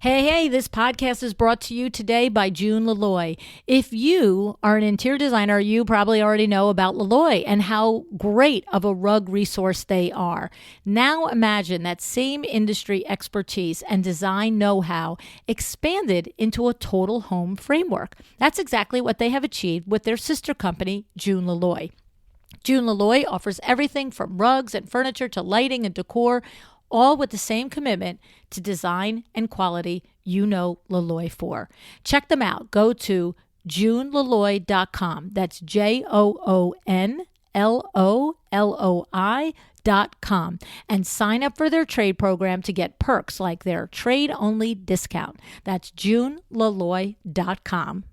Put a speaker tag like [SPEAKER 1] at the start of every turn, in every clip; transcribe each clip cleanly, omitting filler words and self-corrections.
[SPEAKER 1] Hey, this podcast is brought to you today by June Laloy. If you are an interior designer, you probably already know about Laloy and how great of a rug resource they are. Now imagine that same industry expertise and design know-how expanded into a total home framework. That's exactly what they have achieved with their sister company, June Laloy. June Laloy offers everything from rugs and furniture to lighting and decor, all with the same commitment to design and quality you know Laloy for. Check them out. Go to JuneLaloi.com. That's JoonLoloi.com and sign up for their trade program to get perks like their trade-only discount. That's JuneLaloi.com.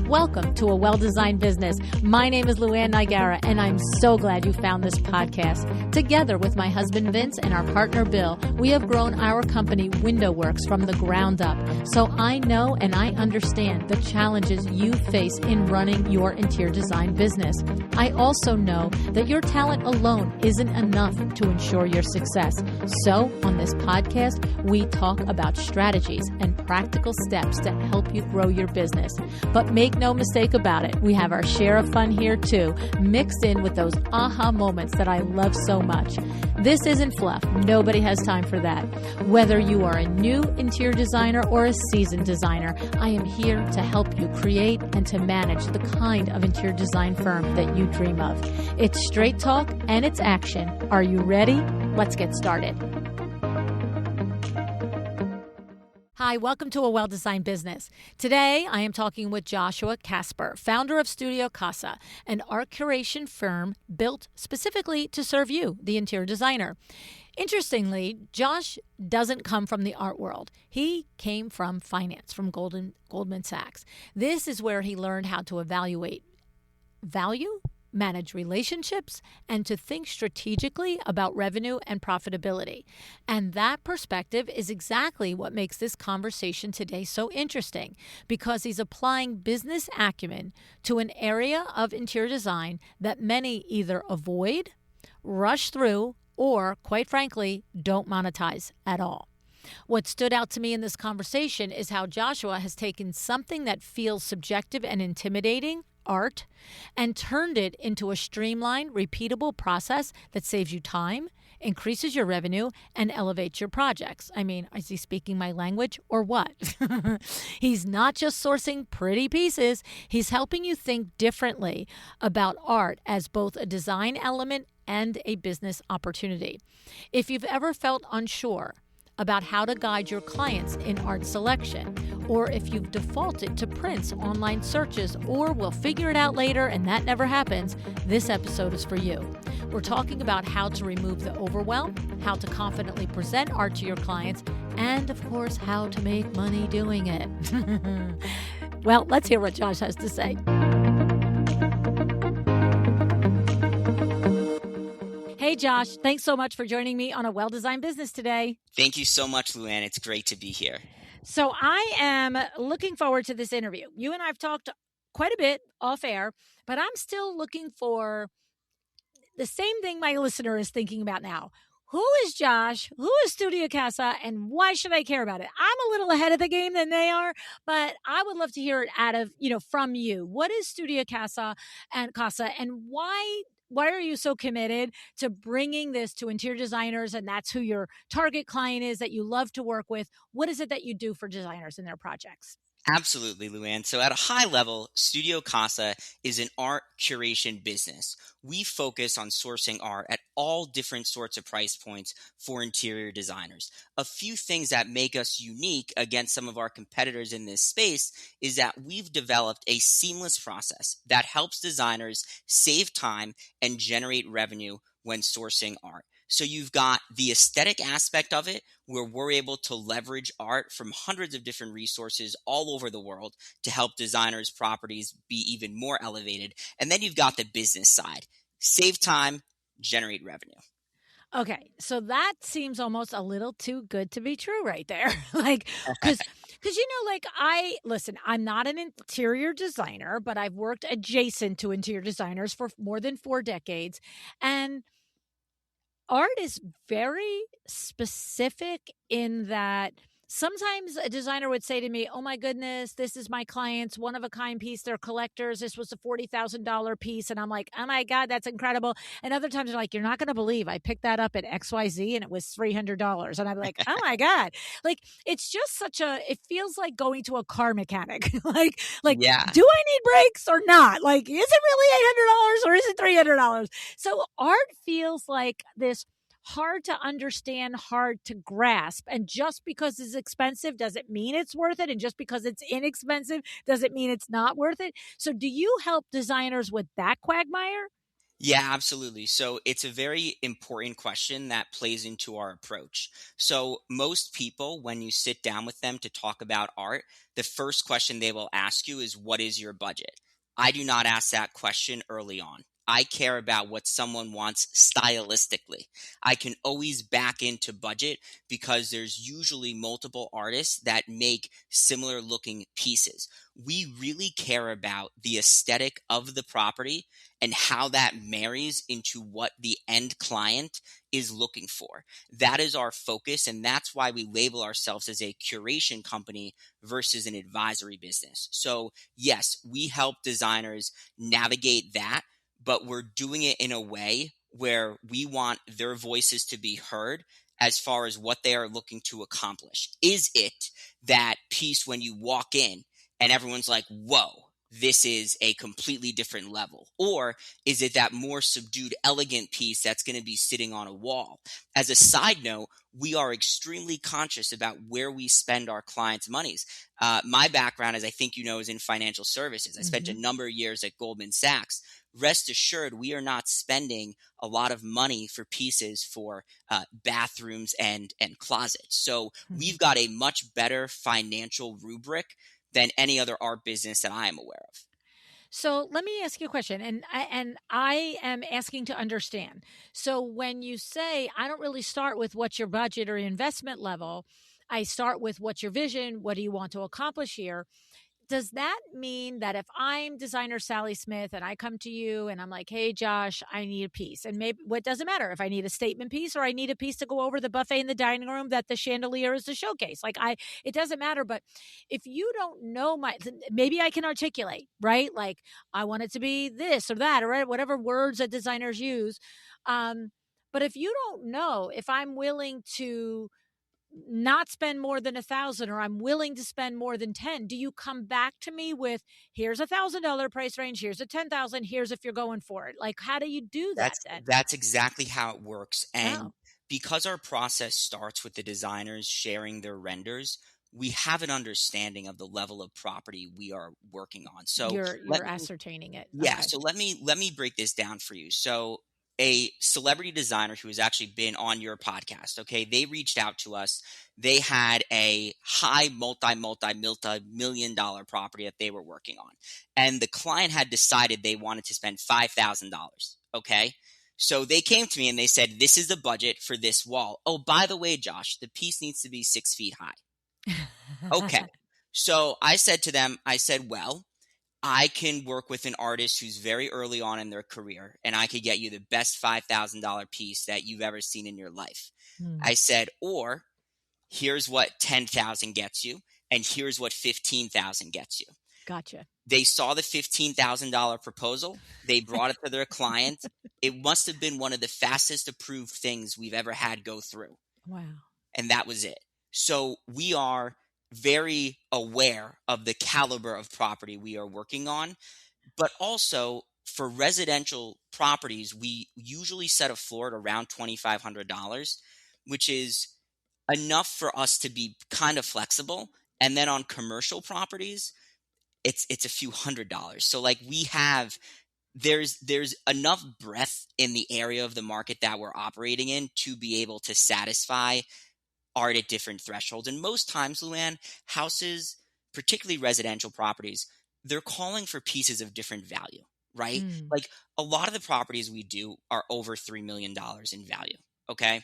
[SPEAKER 1] Welcome to A Well-Designed Business. My name is Luann Nigara, and I'm so glad you found this podcast. Together with my husband Vince and our partner Bill, we have grown our company WindowWorks from the ground up. So I know and I understand the challenges you face in running your interior design business. I also know that your talent alone isn't enough to ensure your success. So on this podcast, we talk about strategies and practical steps to help you grow your business. But make no mistake about it, we have our share of fun here too, mixed in with those aha moments that I love so much. This isn't fluff. Nobody has time for that. Whether you are a new interior designer or a seasoned designer, I am here to help you create and to manage the kind of interior design firm that you dream of. It's straight talk and it's action. Are you ready? Let's get started. Hi, welcome to A Well-Designed Business. Today, I am talking with Joshua Kasper, founder of Studio Kasa, an art curation firm built specifically to serve you, the interior designer. Interestingly, Josh doesn't come from the art world. He came from finance, from Goldman Sachs. This is where he learned how to evaluate value, manage relationships, and to think strategically about revenue and profitability. And that perspective is exactly what makes this conversation today so interesting, because he's applying business acumen to an area of interior design that many either avoid, rush through, or, quite frankly, don't monetize at all. What stood out to me in this conversation is how Joshua has taken something that feels subjective and intimidating, art, and turned it into a streamlined, repeatable process that saves you time, increases your revenue, and elevates your projects. I mean, is he speaking my language or what? He's not just sourcing pretty pieces. He's helping you think differently about art as both a design element and a business opportunity. If you've ever felt unsure about how to guide your clients in art selection, or if you've defaulted to prints, online searches, or will figure it out later and that never happens, this episode is for you. We're talking about how to remove the overwhelm, how to confidently present art to your clients, and of course, how to make money doing it. Well, let's hear what Josh has to say. Hey, Josh, thanks so much for joining me on A Well-Designed Business today.
[SPEAKER 2] Thank you so much, Luann. It's great to be here.
[SPEAKER 1] So I am looking forward to this interview. You and I have talked quite a bit off air, but I'm still looking for the same thing my listener is thinking about now. Who is Josh? Who is Studio Kasa? And why should I care about it? I'm a little ahead of the game than they are, but I would love to hear it from you. What is Studio Kasa, and why are you so committed to bringing this to interior designers, and that's who your target client is that you love to work with? What is it that you do for designers in their projects?
[SPEAKER 2] Absolutely, Luann. So at a high level, Studio Kasa is an art curation business. We focus on sourcing art at all different sorts of price points for interior designers. A few things that make us unique against some of our competitors in this space is that we've developed a seamless process that helps designers save time and generate revenue when sourcing art. So you've got the aesthetic aspect of it, where we're able to leverage art from hundreds of different resources all over the world to help designers' properties be even more elevated. And then you've got the business side. Save time, generate revenue.
[SPEAKER 1] Okay, so that seems almost a little too good to be true right there. Because Because, like listen, I'm not an interior designer, but I've worked adjacent to interior designers for more than 4 decades. And art is very specific in that sometimes a designer would say to me, "Oh my goodness, this is my client's one of a kind piece. They're collectors. This was a $40,000 piece." And I'm like, "Oh my God, that's incredible." And other times they're like, "You're not going to believe I picked that up at XYZ and it was $300." And I'm like, "Oh my God." Like it's just it feels like going to a car mechanic. like,
[SPEAKER 2] Yeah.
[SPEAKER 1] do I need brakes or not? Like, is it really $800 or is it $300? So art feels like this hard to understand, hard to grasp. And just because it's expensive doesn't mean it's worth it. And just because it's inexpensive doesn't mean it's not worth it. So, do you help designers with that quagmire?
[SPEAKER 2] Yeah, absolutely. So it's a very important question that plays into our approach. So most people, when you sit down with them to talk about art, the first question they will ask you is, what is your budget? I do not ask that question early on. I care about what someone wants stylistically. I can always back into budget because there's usually multiple artists that make similar looking pieces. We really care about the aesthetic of the property and how that marries into what the end client is looking for. That is our focus, and that's why we label ourselves as a curation company versus an advisory business. So, yes, we help designers navigate that, but we're doing it in a way where we want their voices to be heard as far as what they are looking to accomplish. Is it that piece when you walk in and everyone's like, whoa, this is a completely different level? Or is it that more subdued, elegant piece that's going to be sitting on a wall? As a side note, we are extremely conscious about where we spend our clients' monies. My background, as I think you know, is in financial services. I spent a
[SPEAKER 1] Hmm.
[SPEAKER 2] number of years at Goldman Sachs. Rest assured, we are not spending a lot of money for pieces for bathrooms and closets. So
[SPEAKER 1] Hmm.
[SPEAKER 2] we've got a much better financial rubric than any other art business that I am aware of.
[SPEAKER 1] So let me ask you a question, and I am asking to understand. So when you say I don't really start with what's your budget or investment level, I start with what's your vision, what do you want to accomplish here? Does that mean that if I'm designer Sally Smith and I come to you and I'm like, "Hey Josh, I need a piece." And maybe what doesn't matter if I need a statement piece or I need a piece to go over the buffet in the dining room that the chandelier is the showcase. It doesn't matter, but if you don't know maybe I can articulate, right? Like I want it to be this or that or whatever words that designers use. Um but if you don't know if I'm willing to not spend more than 1,000 or I'm willing to spend more than 10, do you come back to me with here's $1,000 price range, here's a 10,000, here's if you're going for it? Like how do you do that
[SPEAKER 2] That's
[SPEAKER 1] then?
[SPEAKER 2] that's exactly how it works, and
[SPEAKER 1] Oh,
[SPEAKER 2] because our process starts with the designers sharing their renders, we have an understanding of the level of property we are working on. So let
[SPEAKER 1] you're
[SPEAKER 2] me
[SPEAKER 1] ascertaining it.
[SPEAKER 2] Yeah,
[SPEAKER 1] Okay.
[SPEAKER 2] so let me break this down for you. So a celebrity designer who has actually been on your podcast, okay, they reached out to us. They had a high multi million dollar property that they were working on. And the client had decided they wanted to spend $5,000, okay? So they came to me and they said, "This is the budget for this wall. Oh, by the way, Josh, the piece needs to be 6 feet high." Okay. So I said to them, I said, "Well, I can work with an artist who's very early on in their career, and I could get you the best $5,000 piece that you've ever seen in your life."
[SPEAKER 1] Hmm,
[SPEAKER 2] I said, "Or here's what 10,000 gets you, and here's what 15,000 gets you."
[SPEAKER 1] gotcha.
[SPEAKER 2] They saw the $15,000 proposal. They brought it to their client. It must have been one of the fastest approved things we've ever had go through.
[SPEAKER 1] Wow.
[SPEAKER 2] And that was it. So we are very aware of the caliber of property we are working on, but also for residential properties, we usually set a floor at around $2,500, which is enough for us to be kind of flexible. And then on commercial properties, it's a few $100s. So like we have there's enough breadth in the area of the market that we're operating in to be able to satisfy art at different thresholds. And most times, Luann, houses, particularly residential properties, they're calling for pieces of different value, right?
[SPEAKER 1] Mm,
[SPEAKER 2] Like a lot of the properties we do are over $3 million in value. Okay.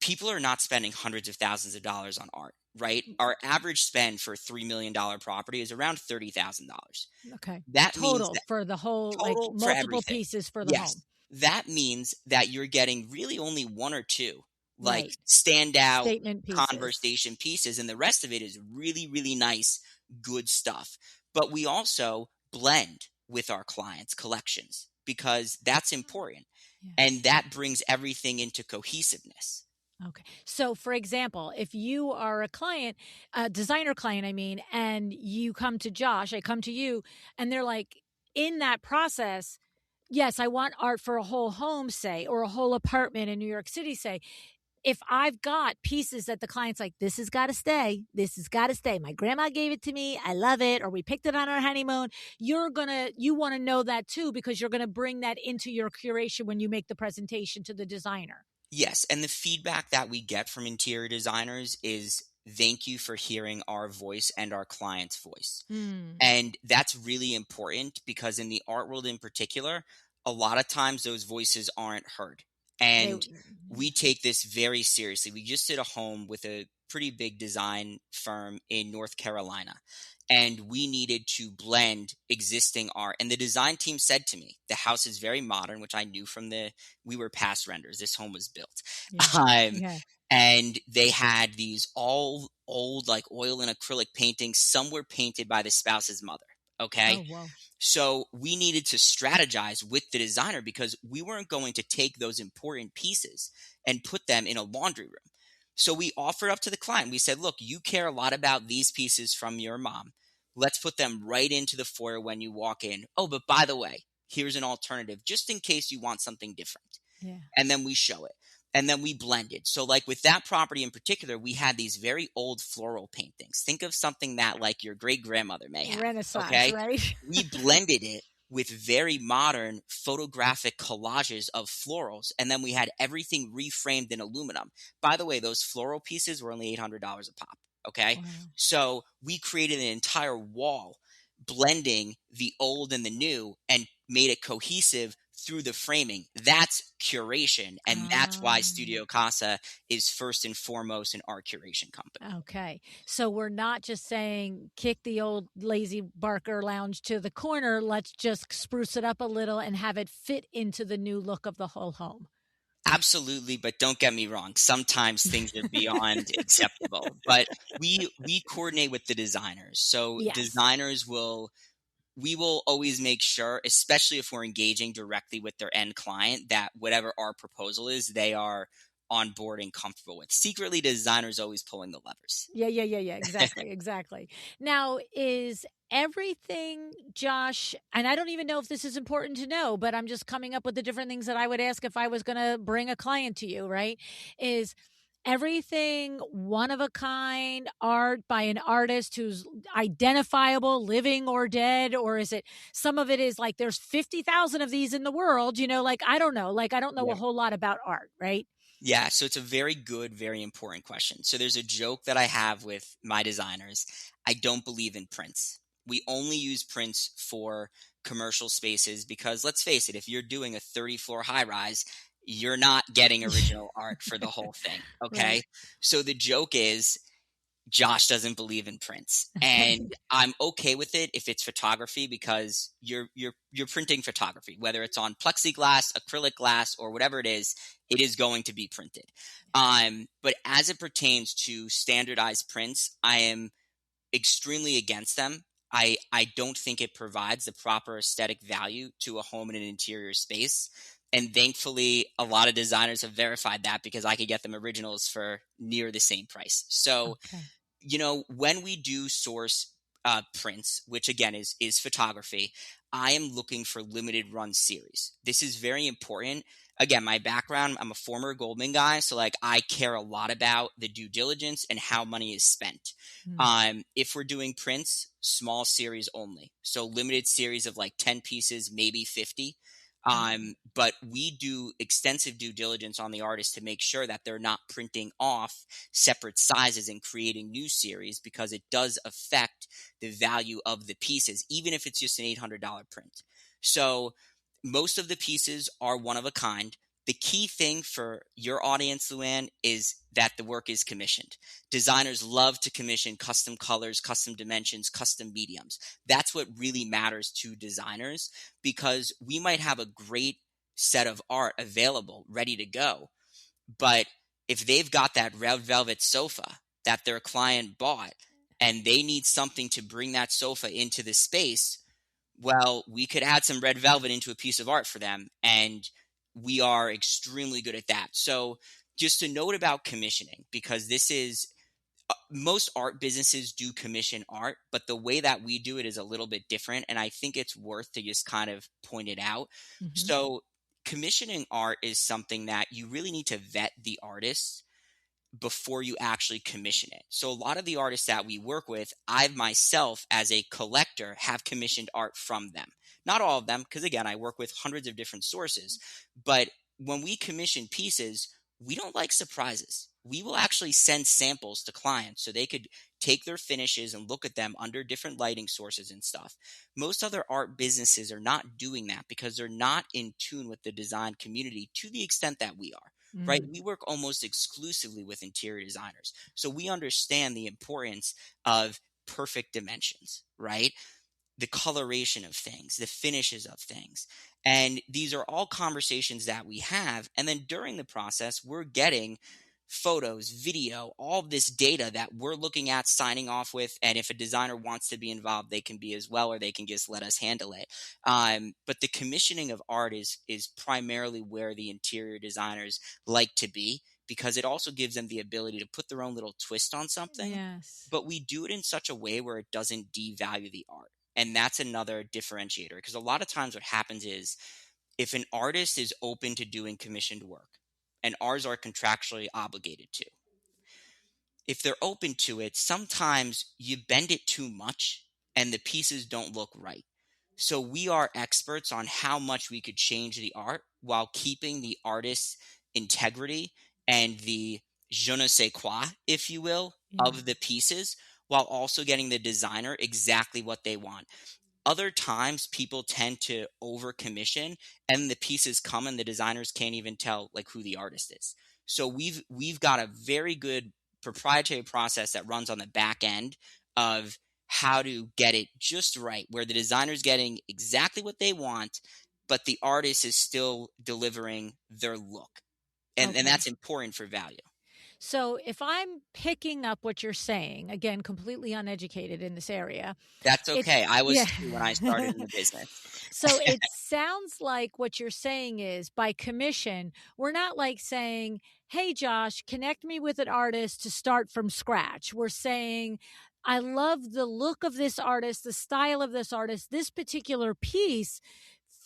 [SPEAKER 2] People are not spending hundreds of thousands of dollars on art. right? Our average spend for a $3 million property is around $30,000.
[SPEAKER 1] Okay.
[SPEAKER 2] That means
[SPEAKER 1] Total
[SPEAKER 2] that
[SPEAKER 1] for the whole, like
[SPEAKER 2] total for
[SPEAKER 1] multiple
[SPEAKER 2] everything.
[SPEAKER 1] pieces for the home.
[SPEAKER 2] Yes. That means that you're getting really only one or two like
[SPEAKER 1] Right.
[SPEAKER 2] standout
[SPEAKER 1] Statement pieces.
[SPEAKER 2] conversation pieces, and the rest of it is really, really nice, good stuff. But we also blend with our clients' collections because that's important.
[SPEAKER 1] Yeah.
[SPEAKER 2] And that brings everything into cohesiveness.
[SPEAKER 1] Okay. So, for example, if you are a client, a designer client, I mean, and you come to Josh, I come to you, and they're like, in that process, yes, I want art for a whole home, say, or a whole apartment in New York City, say. If I've got pieces that the client's like, this has got to stay, this has got to stay. My grandma gave it to me. I love it. Or we picked it on our honeymoon. You want to know that too, because you're going to bring that into your curation when you make the presentation to the designer.
[SPEAKER 2] Yes, and the feedback that we get from interior designers is thank you for hearing our voice and our client's voice.
[SPEAKER 1] Mm.
[SPEAKER 2] And that's really important because in the art world in particular, a lot of times those voices aren't heard.
[SPEAKER 1] They,
[SPEAKER 2] And
[SPEAKER 1] yeah.
[SPEAKER 2] we take this very seriously. We just did a home with a pretty big design firm in North Carolina, and we needed to blend existing art. And the design team said to me, the house is very modern, which I knew from we were past renders. This home was built.
[SPEAKER 1] Yeah.
[SPEAKER 2] Um,
[SPEAKER 1] Yeah.
[SPEAKER 2] and they had these all old like oil and acrylic paintings. Some were painted by the spouse's mother.
[SPEAKER 1] Oh,
[SPEAKER 2] Okay.
[SPEAKER 1] whoa.
[SPEAKER 2] So we needed to strategize with the designer because we weren't going to take those important pieces and put them in a laundry room. So we offered up to the client. We said, look, you care a lot about these pieces from your mom. Let's put them right into the foyer when you walk in. Oh, but by the way, here's an alternative just in case you want something different.
[SPEAKER 1] Yeah.
[SPEAKER 2] And then we show it. And then we blended. So, like with that property in particular, we had these very old floral paintings. Think of something that like your great grandmother may have.
[SPEAKER 1] Renaissance,
[SPEAKER 2] Okay.
[SPEAKER 1] right?
[SPEAKER 2] We blended it with very modern photographic collages of florals. And then we had everything reframed in aluminum. By the way, those floral pieces were only $800 a pop. Okay.
[SPEAKER 1] Wow.
[SPEAKER 2] So we created an entire wall blending the old and the new and made it cohesive through the framing. That's curation. And that's why
[SPEAKER 1] Um,
[SPEAKER 2] Studio Casa is first and foremost an art curation company.
[SPEAKER 1] okay. So we're not just saying kick the old lazy Barker lounge to the corner. Let's just spruce it up a little and have it fit into the new look of the whole home.
[SPEAKER 2] Absolutely, but don't get me wrong. Sometimes things are beyond acceptable. But we coordinate with the designers. So
[SPEAKER 1] Yes.
[SPEAKER 2] designers will we will always make sure, especially if we're engaging directly with their end client, that whatever our proposal is, they are on board and comfortable with. Secretly, the designer is always pulling the levers.
[SPEAKER 1] Yeah. Exactly. Exactly. Now, is everything, Josh, and I don't even know if this is important to know, but I'm just coming up with the different things that I would ask if I was going to bring a client to you, right? Is everything one of a kind art by an artist who's identifiable, living or dead? Or is it some of it is like there's 50,000 of these in the world, like I don't know, like I don't know a
[SPEAKER 2] Yeah.
[SPEAKER 1] whole lot about art, right?
[SPEAKER 2] Yeah, so it's a very good, very important question. So there's a joke that I have with my designers. I don't believe in prints. We only use prints for commercial spaces because let's face it, if you're doing a 30-floor high rise, you're not getting original art for the whole thing.
[SPEAKER 1] Right.
[SPEAKER 2] Okay. So the joke is Josh doesn't believe in prints,
[SPEAKER 1] Okay.
[SPEAKER 2] and I'm okay with it if it's photography because you're printing photography, whether it's on plexiglass, acrylic glass, or whatever it is going to be printed. But as it pertains to standardized prints, I am extremely against them. I don't think it provides the proper aesthetic value to a home in an interior space. And thankfully, a lot of designers have verified that because I could get them originals for near the same price. So
[SPEAKER 1] Okay.
[SPEAKER 2] when we do source prints, which again is photography, I am looking for limited run series. This is very important. Again, my background, I'm a former Goldman guy, so like I care a lot about the due diligence and how money is spent.
[SPEAKER 1] Mm.
[SPEAKER 2] If we're doing prints, small series only, so limited series of like 10 pieces, maybe 50.
[SPEAKER 1] Okay.
[SPEAKER 2] But we do extensive due diligence on the artist to make sure that they're not printing off separate sizes and creating new series because it does affect the value of the pieces, even if it's just an $800 print. So most of the pieces are one of a kind. The key thing for your audience, Luann, is that the work is commissioned. Designers love to commission custom colors, custom dimensions, custom mediums. That's what really matters to designers, because we might have a great set of art available, ready to go. But if they've got that red velvet sofa that their client bought and they need something to bring that sofa into the space, well, we could add some red velvet into a piece of art for them, and we are extremely good at that. So, just a note about commissioning, because this is most art businesses do commission art, but the way that we do it is a little bit different. And I think it's worth to just kind of point it out.
[SPEAKER 1] Hmm.
[SPEAKER 2] So, commissioning art is something that you really need to vet the artist before you actually commission it. So a lot of the artists that we work with, I myself as a collector have commissioned art from them. Not all of them, because again, I work with hundreds of different sources. But when we commission pieces, we don't like surprises. We will actually send samples to clients so they could take their finishes and look at them under different lighting sources and stuff. Most other art businesses are not doing that because they're not in tune with the design community to the extent that we are. Right?
[SPEAKER 1] Mm.
[SPEAKER 2] We work almost exclusively with interior designers. So we understand the importance of perfect dimensions, right? The coloration of things, the finishes of things. And these are all conversations that we have. And then during the process, we're getting photos, video, all of this data that we're looking at, signing off with. And if a designer wants to be involved, they can be as well, or they can just let us handle it. But the commissioning of art is primarily where the interior designers like to be, because it also gives them the ability to put their own little twist on something.
[SPEAKER 1] Yes.
[SPEAKER 2] But we do it in such a way where it doesn't devalue the art. And that's another differentiator, because a lot of times what happens is if an artist is open to doing commissioned work, and ours are contractually obligated to, if they're open to it, sometimes you bend it too much and the pieces don't look right. So we are experts on how much we could change the art while keeping the artist's integrity and the je ne sais quoi, if you will,
[SPEAKER 1] Yeah.
[SPEAKER 2] of the pieces, while also getting the designer exactly what they want. Other times people tend to over commission and the pieces come and the designers can't even tell like who the artist is. So we've got a very good proprietary process that runs on the back end of how to get it just right, where the designer's getting exactly what they want, but the artist is still delivering their look. And
[SPEAKER 1] Okay.
[SPEAKER 2] that's important for value.
[SPEAKER 1] So if I'm picking up what you're saying, again, completely uneducated in this area,
[SPEAKER 2] That's
[SPEAKER 1] it
[SPEAKER 2] okay. I was
[SPEAKER 1] yeah.
[SPEAKER 2] too when I started in the business.
[SPEAKER 1] So it sounds like what you're saying is by commission, we're not like saying, "Hey Josh, connect me with an artist to start from scratch." We're saying, "I love the look of this artist, the style of this artist. This particular piece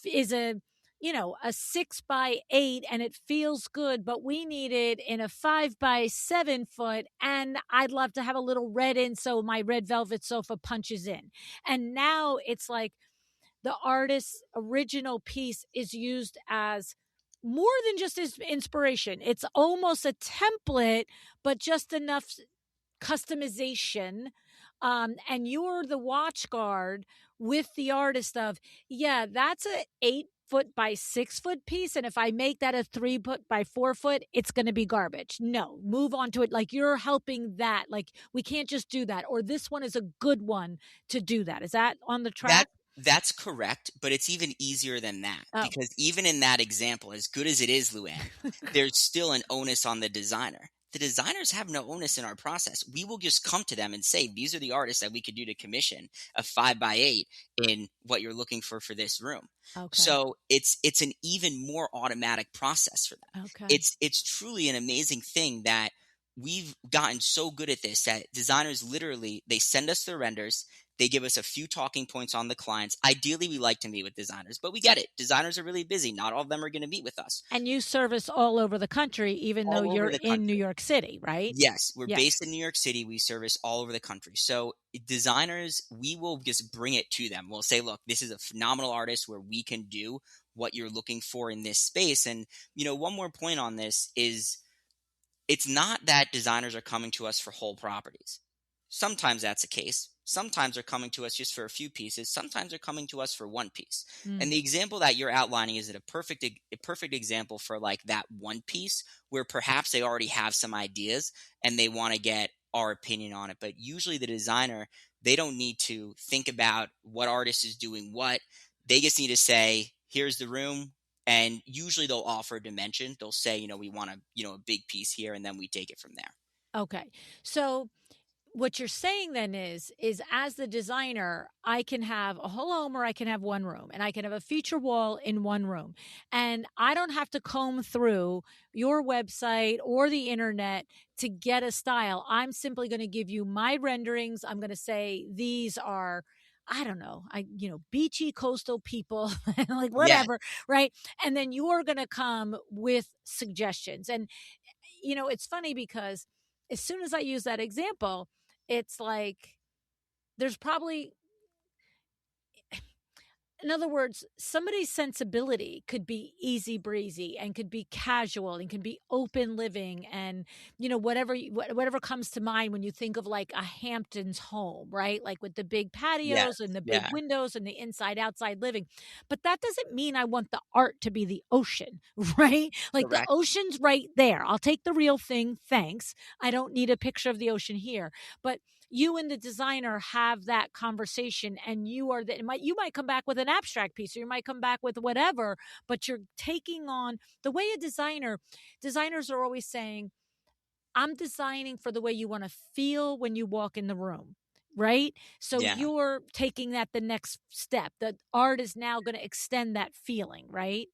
[SPEAKER 1] is a 6 by 8 and it feels good, but we need it in a 5 by 7 foot. And I'd love to have a little red in so my red velvet sofa punches in." And now it's like the artist's original piece is used as more than just as inspiration. It's almost a template, but just enough customization. And you're the watch guard with the artist of, yeah, that's a 8 foot by 6 foot piece. And if I make that a 3 foot by 4 foot, it's going to be garbage. No, move on to it. Like you're helping that. Like we can't just do that. Or this one is a good one to do that. Is that on the
[SPEAKER 2] That
[SPEAKER 1] track?
[SPEAKER 2] that's correct, but it's even easier than that,
[SPEAKER 1] Oh,
[SPEAKER 2] because even in that example, as good as it is, Luann, there's still an onus on the designer. The designers have no onus in our process. We will just come to them and say, these are the artists that we could do to commission a 5 by 8 in what you're looking for this room.
[SPEAKER 1] okay.
[SPEAKER 2] So it's an even more automatic process for them.
[SPEAKER 1] Okay.
[SPEAKER 2] It's truly an amazing thing that we've gotten so good at this that designers literally, they send us their renders. They give us a few talking points on the clients. Ideally, we like to meet with designers, but we get it. Designers are really busy. Not all of them are going to meet with us.
[SPEAKER 1] And you service all over the country, even though
[SPEAKER 2] All over
[SPEAKER 1] you're
[SPEAKER 2] the
[SPEAKER 1] in New
[SPEAKER 2] country.
[SPEAKER 1] York City, right?
[SPEAKER 2] Yes, we're
[SPEAKER 1] Yes.
[SPEAKER 2] based in New York City. We service all over the country. So designers, we will just bring it to them. We'll say, look, this is a phenomenal artist where we can do what you're looking for in this space. And, one more point on this is it's not that designers are coming to us for whole properties. Sometimes that's the case, sometimes are coming to us just for a few pieces, sometimes they're coming to us for one piece.
[SPEAKER 1] Mm.
[SPEAKER 2] And the example that you're outlining is a perfect example for like that one piece where perhaps they already have some ideas and they want to get our opinion on it. But usually the designer, they don't need to think about what artist is doing what. They just need to say, here's the room. And usually they'll offer a dimension. They'll say, we want a big piece here, and then we take it from there.
[SPEAKER 1] Okay. So what you're saying then is as the designer, I can have a whole home or I can have one room and I can have a feature wall in one room. And I don't have to comb through your website or the internet to get a style. I'm simply going to give you my renderings. I'm going to say these are, I don't know, beachy coastal people, like
[SPEAKER 2] Yeah,
[SPEAKER 1] whatever, right? And then you're going to come with suggestions. And it's funny because as soon as I use that example, it's like there's probably, in other words, somebody's sensibility could be easy breezy and could be casual and can be open living and whatever comes to mind when you think of like a Hamptons home, right? Like with the big
[SPEAKER 2] yes,
[SPEAKER 1] patios and the big
[SPEAKER 2] yeah,
[SPEAKER 1] windows and the inside outside living. But that doesn't mean I want the art to be the ocean, right? Like the
[SPEAKER 2] correct.
[SPEAKER 1] ocean's right there. I'll take the real thing, thanks. I don't need a picture of the ocean here. But you and the designer have that conversation, and you might come back with an abstract piece, or you might come back with whatever, but you're taking on the way designers are always saying, I'm designing for the way you want to feel when you walk in the room, right? So
[SPEAKER 2] Yeah.
[SPEAKER 1] you're taking that the next step. The art is now going to extend that feeling, right?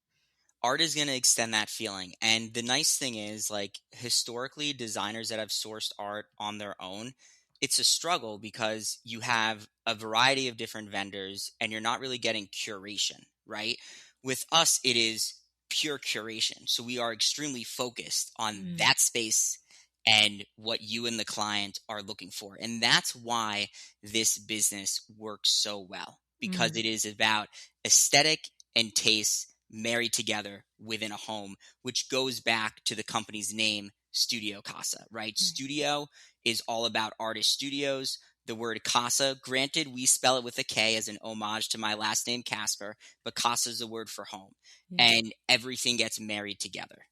[SPEAKER 2] Art is going to extend that feeling. And the nice thing is, like, historically, designers that have sourced art on their own, it's a struggle because you have a variety of different vendors and you're not really getting curation, right? With us, it is pure curation. So we are extremely focused on
[SPEAKER 1] Mm,
[SPEAKER 2] that space and what you and the client are looking for. And that's why this business works so well, because
[SPEAKER 1] mm,
[SPEAKER 2] it is about aesthetic and taste married together within a home, which goes back to the company's name, Studio Kasa, right?
[SPEAKER 1] mm.
[SPEAKER 2] Studio is all about artist studios. The word Kasa, granted, we spell it with a K as an homage to my last name, Kasper, but Kasa is the word for home.
[SPEAKER 1] Yeah.
[SPEAKER 2] And everything gets married together.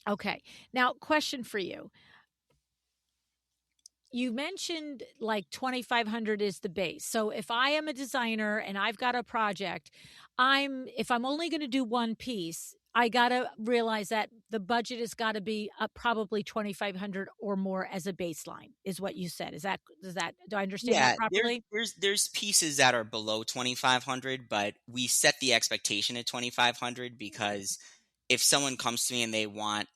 [SPEAKER 1] Okay. Now, question for you. You mentioned like 2,500 is the base. So if I am a designer and I've got a project, if I'm only going to do one piece, I got to realize that the budget has got to be up probably 2,500 or more as a baseline, is what you said. Do I understand that
[SPEAKER 2] Yeah,
[SPEAKER 1] properly?
[SPEAKER 2] there's pieces that are below 2500, but we set the expectation at 2500 because if someone comes to me and they want,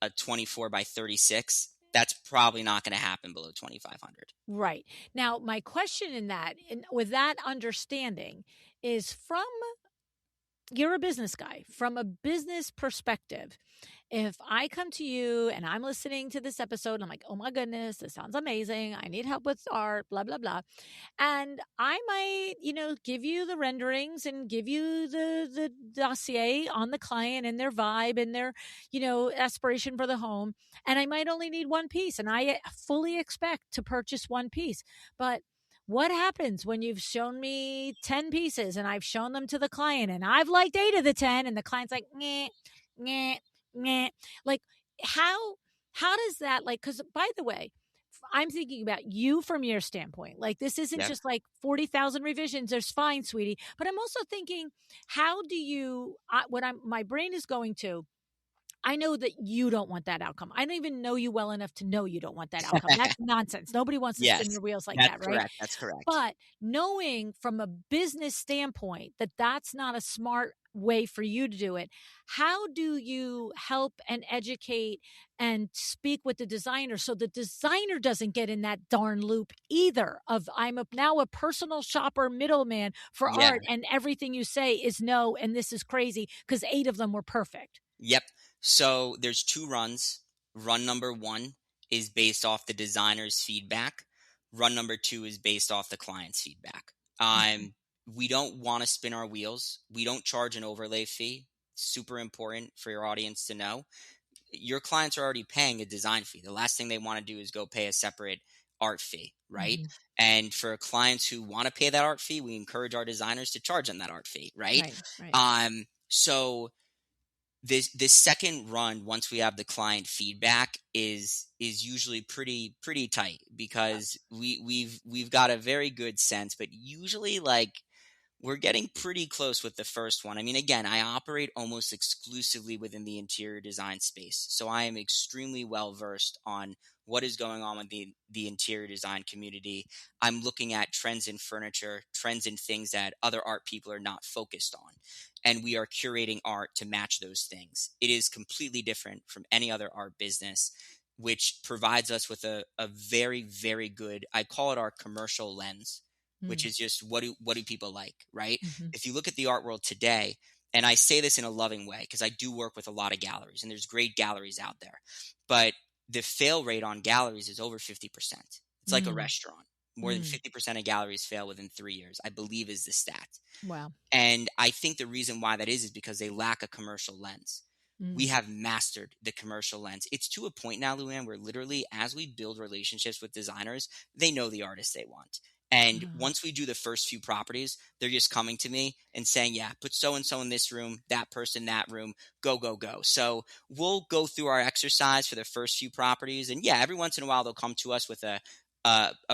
[SPEAKER 2] a 24 by 36, that's probably not going to happen below 2500.
[SPEAKER 1] Right. Now, my question in that, and with that understanding, is you're a business guy, from a business perspective. If I come to you and I'm listening to this episode, and I'm like, oh my goodness, this sounds amazing. I need help with art, blah, blah, blah. And I might, give you the renderings and give you the dossier on the client and their vibe and their, aspiration for the home. And I might only need one piece. And I fully expect to purchase one piece. But what happens when you've shown me 10 pieces and I've shown them to the client and I've liked 8 of the 10 and the client's like, meh, meh, meh. Like, how does that, like, because by the way, I'm thinking about you from your standpoint. Like, this isn't
[SPEAKER 2] Yeah.
[SPEAKER 1] just like 40,000 revisions. There's fine, sweetie. But I'm also thinking, how do you, my brain is going to, I know that you don't want that outcome. I don't even know you well enough to know you don't want that outcome. That's nonsense. Nobody wants to spin
[SPEAKER 2] Yes,
[SPEAKER 1] their wheels like
[SPEAKER 2] that's
[SPEAKER 1] that, right?
[SPEAKER 2] correct. That's correct.
[SPEAKER 1] But knowing from a business standpoint that that's not a smart way for you to do it, how do you help and educate and speak with the designer so the designer doesn't get in that darn loop either of now a personal shopper middleman for
[SPEAKER 2] Yeah.
[SPEAKER 1] art and everything you say is no and this is crazy because 8 of them were perfect.
[SPEAKER 2] Yep. So there's two runs. Run number one is based off the designer's feedback. Run number two is based off the client's feedback.
[SPEAKER 1] Mhm.
[SPEAKER 2] We don't want to spin our wheels. We don't charge an overlay fee. Super important for your audience to know. Your clients are already paying a design fee. The last thing they want to do is go pay a separate art fee, right?
[SPEAKER 1] Hmm.
[SPEAKER 2] And for clients who want to pay that art fee, we encourage our designers to charge them that art fee, right?
[SPEAKER 1] Right, right.
[SPEAKER 2] So this second run, once we have the client feedback, is usually pretty tight, because we've got a very good sense, but usually, like, we're getting pretty close with the first one. I mean, again, I operate almost exclusively within the interior design space, so I am extremely well versed on what is going on with the interior design community. I'm looking at trends in furniture, trends in things that other art people are not focused on, and we are curating art to match those things. It is completely different from any other art business, which provides us with a very, very good, I call it our commercial lens, which
[SPEAKER 1] Mm.
[SPEAKER 2] is just what do people like, right?
[SPEAKER 1] Hmm.
[SPEAKER 2] If you look at the art world today, and I say this in a loving way because I do work with a lot of galleries, and there's great galleries out there, but the fail rate on galleries is over 50%. It's like a
[SPEAKER 1] Mm.
[SPEAKER 2] restaurant. More than
[SPEAKER 1] Mm.
[SPEAKER 2] 50% of galleries fail within 3 years, I believe, is the stat.
[SPEAKER 1] Wow.
[SPEAKER 2] And I think the reason why that is because they lack a commercial lens. We
[SPEAKER 1] Mm.
[SPEAKER 2] have mastered the commercial lens. It's to a point now, Luann, where literally, as we build relationships with designers, they know the artists they want. And
[SPEAKER 1] Uh,
[SPEAKER 2] once we do the first few properties, they're just coming to me and saying, yeah, put so and so in this room, that person, that room, go, go, go. So we'll go through our exercise for the first few properties. And yeah, every once in a while, they'll come to us with a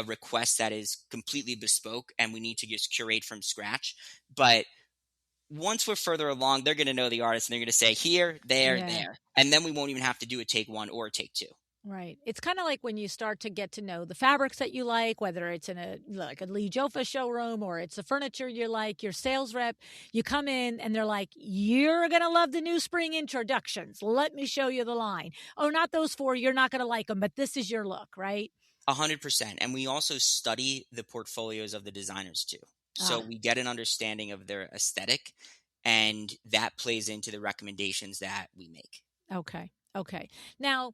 [SPEAKER 2] request that is completely bespoke, and we need to just curate from scratch. But once we're further along, they're going to know the artist, and they're going to say here, there,
[SPEAKER 1] yeah.
[SPEAKER 2] there. And then we won't even have to do a take one or a take two.
[SPEAKER 1] Right. It's kind of like when you start to get to know the fabrics that you like, whether it's in a like a Lee Jofa showroom or it's the furniture you like, your sales rep, you come in and they're like, "You're going to love the new spring introductions. Let me show you the line. Oh, not those four. You're not going to like them, but this is your look, right?"
[SPEAKER 2] 100%. And we also study the portfolios of the designers too. So
[SPEAKER 1] Ah,
[SPEAKER 2] we get an understanding of their aesthetic, and that plays into the recommendations that we make.
[SPEAKER 1] okay. Okay. Now,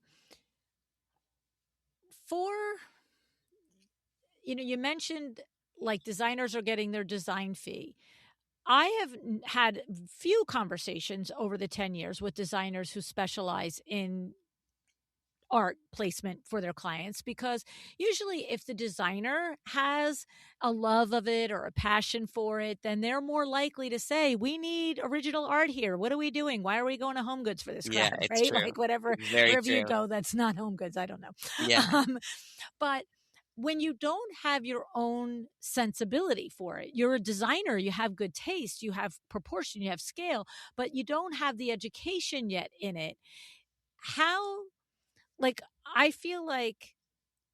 [SPEAKER 1] for you mentioned like designers are getting their design fee. I have had few conversations over the 10 years with designers who specialize in art placement for their clients, because usually if the designer has a love of it or a passion for it, then they're more likely to say, we need original art here. What are we doing? Why are we going to Home Goods for this
[SPEAKER 2] Yeah,
[SPEAKER 1] crap?
[SPEAKER 2] it's
[SPEAKER 1] Right,
[SPEAKER 2] true.
[SPEAKER 1] like whatever,
[SPEAKER 2] It's very
[SPEAKER 1] wherever you
[SPEAKER 2] true.
[SPEAKER 1] go that's not Home Goods, I don't know.
[SPEAKER 2] Yeah.
[SPEAKER 1] um, but when you don't have your own sensibility for it, you're a designer, you have good taste, you have proportion, you have scale, but you don't have the education yet in it. How, like, I feel like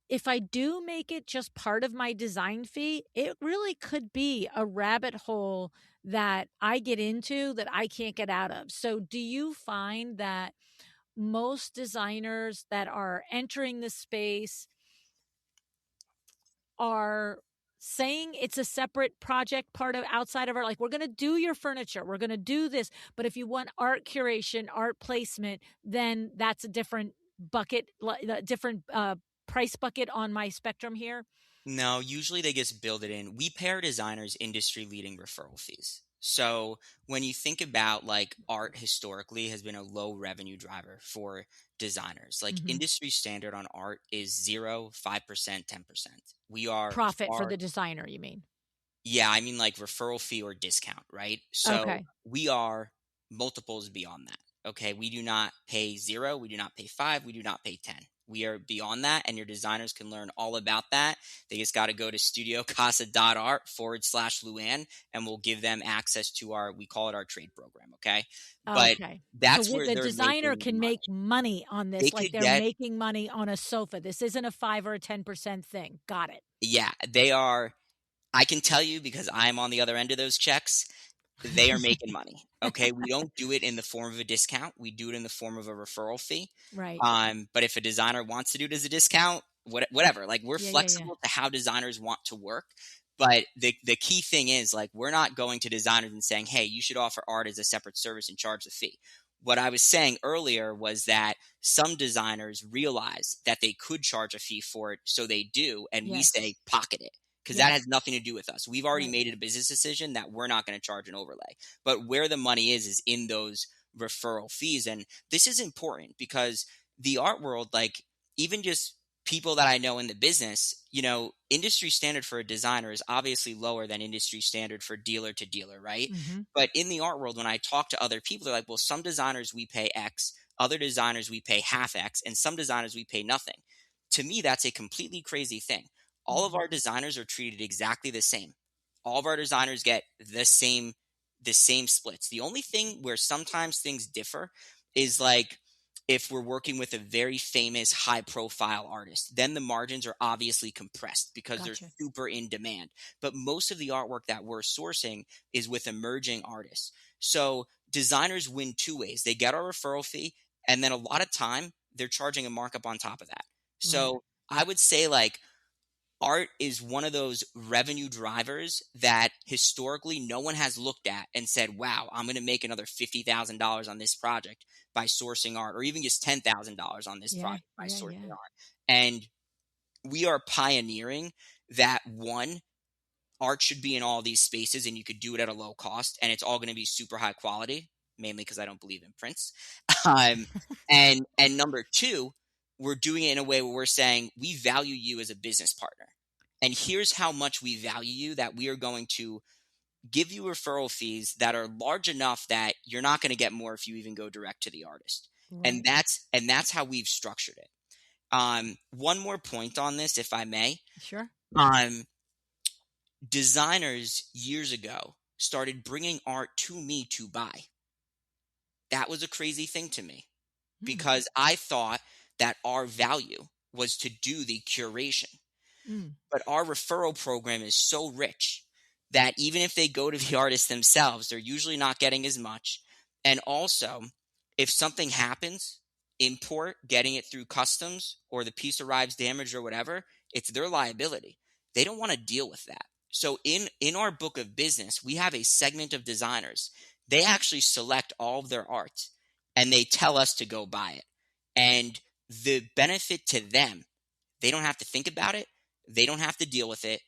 [SPEAKER 1] if I do make it just part of my design fee, it really could be a rabbit hole that I get into that I can't get out of. So, do you find that most designers that are entering the space are saying it's a separate project, part of outside of art, like, we're going to do your furniture, we're going to do this, but if you want art curation, art placement, then that's a different bucket, a different price bucket on my spectrum here?
[SPEAKER 2] No, usually they just build it in. We pay our designers industry leading referral fees. So when you think about, like, art historically has been a low revenue driver for designers. Like,
[SPEAKER 1] Hmm.
[SPEAKER 2] industry standard on art is 0, 5%, 10%. We are
[SPEAKER 1] Profit for
[SPEAKER 2] far.
[SPEAKER 1] the designer, you mean?
[SPEAKER 2] Yeah, I mean, like, referral fee or discount, right? So
[SPEAKER 1] Okay.
[SPEAKER 2] we are multiples beyond that. Okay. We do not pay 0. We do not pay 5. We do not pay 10. We are beyond that. And your designers can learn all about that. They just got to go to studiocasa.art/Luann, and we'll give them access to we call it our trade program. Okay. But
[SPEAKER 1] Okay. So
[SPEAKER 2] that's where
[SPEAKER 1] the
[SPEAKER 2] they're
[SPEAKER 1] designer
[SPEAKER 2] making
[SPEAKER 1] can
[SPEAKER 2] money.
[SPEAKER 1] make money on
[SPEAKER 2] They
[SPEAKER 1] this, like
[SPEAKER 2] could
[SPEAKER 1] they're
[SPEAKER 2] get,
[SPEAKER 1] making money on a sofa. This isn't a 5 or a 10% thing. Got it.
[SPEAKER 2] yeah, they are. I can tell you because I'm on the other end of those checks. They are making money. Okay. We don't do it in the form of a discount. We do it in the form of a referral fee.
[SPEAKER 1] Right.
[SPEAKER 2] But if a designer wants to do it as a discount, whatever, like, we're
[SPEAKER 1] Yeah, yeah, yeah.
[SPEAKER 2] flexible to how designers want to work. But the key thing is, like, we're not going to designers and saying, hey, you should offer art as a separate service and charge the fee. What I was saying earlier was that some designers realize that they could charge a fee for it, so they do, and we
[SPEAKER 1] Yes.
[SPEAKER 2] say pocket it, because that has
[SPEAKER 1] Yes.
[SPEAKER 2] nothing to do with us. We've already
[SPEAKER 1] Right.
[SPEAKER 2] made it a business decision that we're not going to charge an overlay. But where the money is in those referral fees. And this is important because the art world, like, even just people that I know in the business, industry standard for a designer is obviously lower than industry standard for dealer to dealer, right?
[SPEAKER 1] Hmm.
[SPEAKER 2] But in the art world, when I talk to other people, they're like, well, some designers we pay X, other designers we pay half X, and some designers we pay nothing. To me, that's a completely crazy thing. All of
[SPEAKER 1] Hmm.
[SPEAKER 2] our designers are treated exactly the same. All of our designers get the same splits. The only thing where sometimes things differ is like if we're working with a very famous high profile artist, then the margins are obviously compressed because they're
[SPEAKER 1] Gotcha.
[SPEAKER 2] super in demand. But most of the artwork that we're sourcing is with emerging artists. So designers win two ways. They get our referral fee, and then a lot of time they're charging a markup on top of that.
[SPEAKER 1] Right.
[SPEAKER 2] So I would say like art is one of those revenue drivers that historically no one has looked at and said, wow, I'm going to make another $50,000 on this project by sourcing art, or even just $10,000 on this
[SPEAKER 1] Yeah.
[SPEAKER 2] project by
[SPEAKER 1] Yeah.
[SPEAKER 2] sourcing
[SPEAKER 1] Yeah.
[SPEAKER 2] art. And we are pioneering that. One, art should be in all these spaces and you could do it at a low cost and it's all going to be super high quality, mainly because I don't believe in prints. um, and number two, we're doing it in a way where we're saying we value you as a business partner, and here's how much we value you, that we are going to give you referral fees that are large enough that you're not going to get more if you even go direct to the artist. And
[SPEAKER 1] Right.
[SPEAKER 2] that's how we've structured it. One more point on this, if I may.
[SPEAKER 1] Sure.
[SPEAKER 2] um Designers years ago started bringing art to me to buy. That was a crazy thing to me
[SPEAKER 1] Mm.
[SPEAKER 2] because I thought that our value was to do the curation.
[SPEAKER 1] Mm.
[SPEAKER 2] But our referral program is so rich that even if they go to the artist themselves, they're usually not getting as much. And also, if something happens, import, getting it through customs, or the piece arrives damaged or whatever, it's their liability. They don't want to deal with that. So in our book of business, we have a segment of designers. They actually select all of their art and they tell us to go buy it. And the benefit to them, they don't have to think about it. They don't have to deal with it.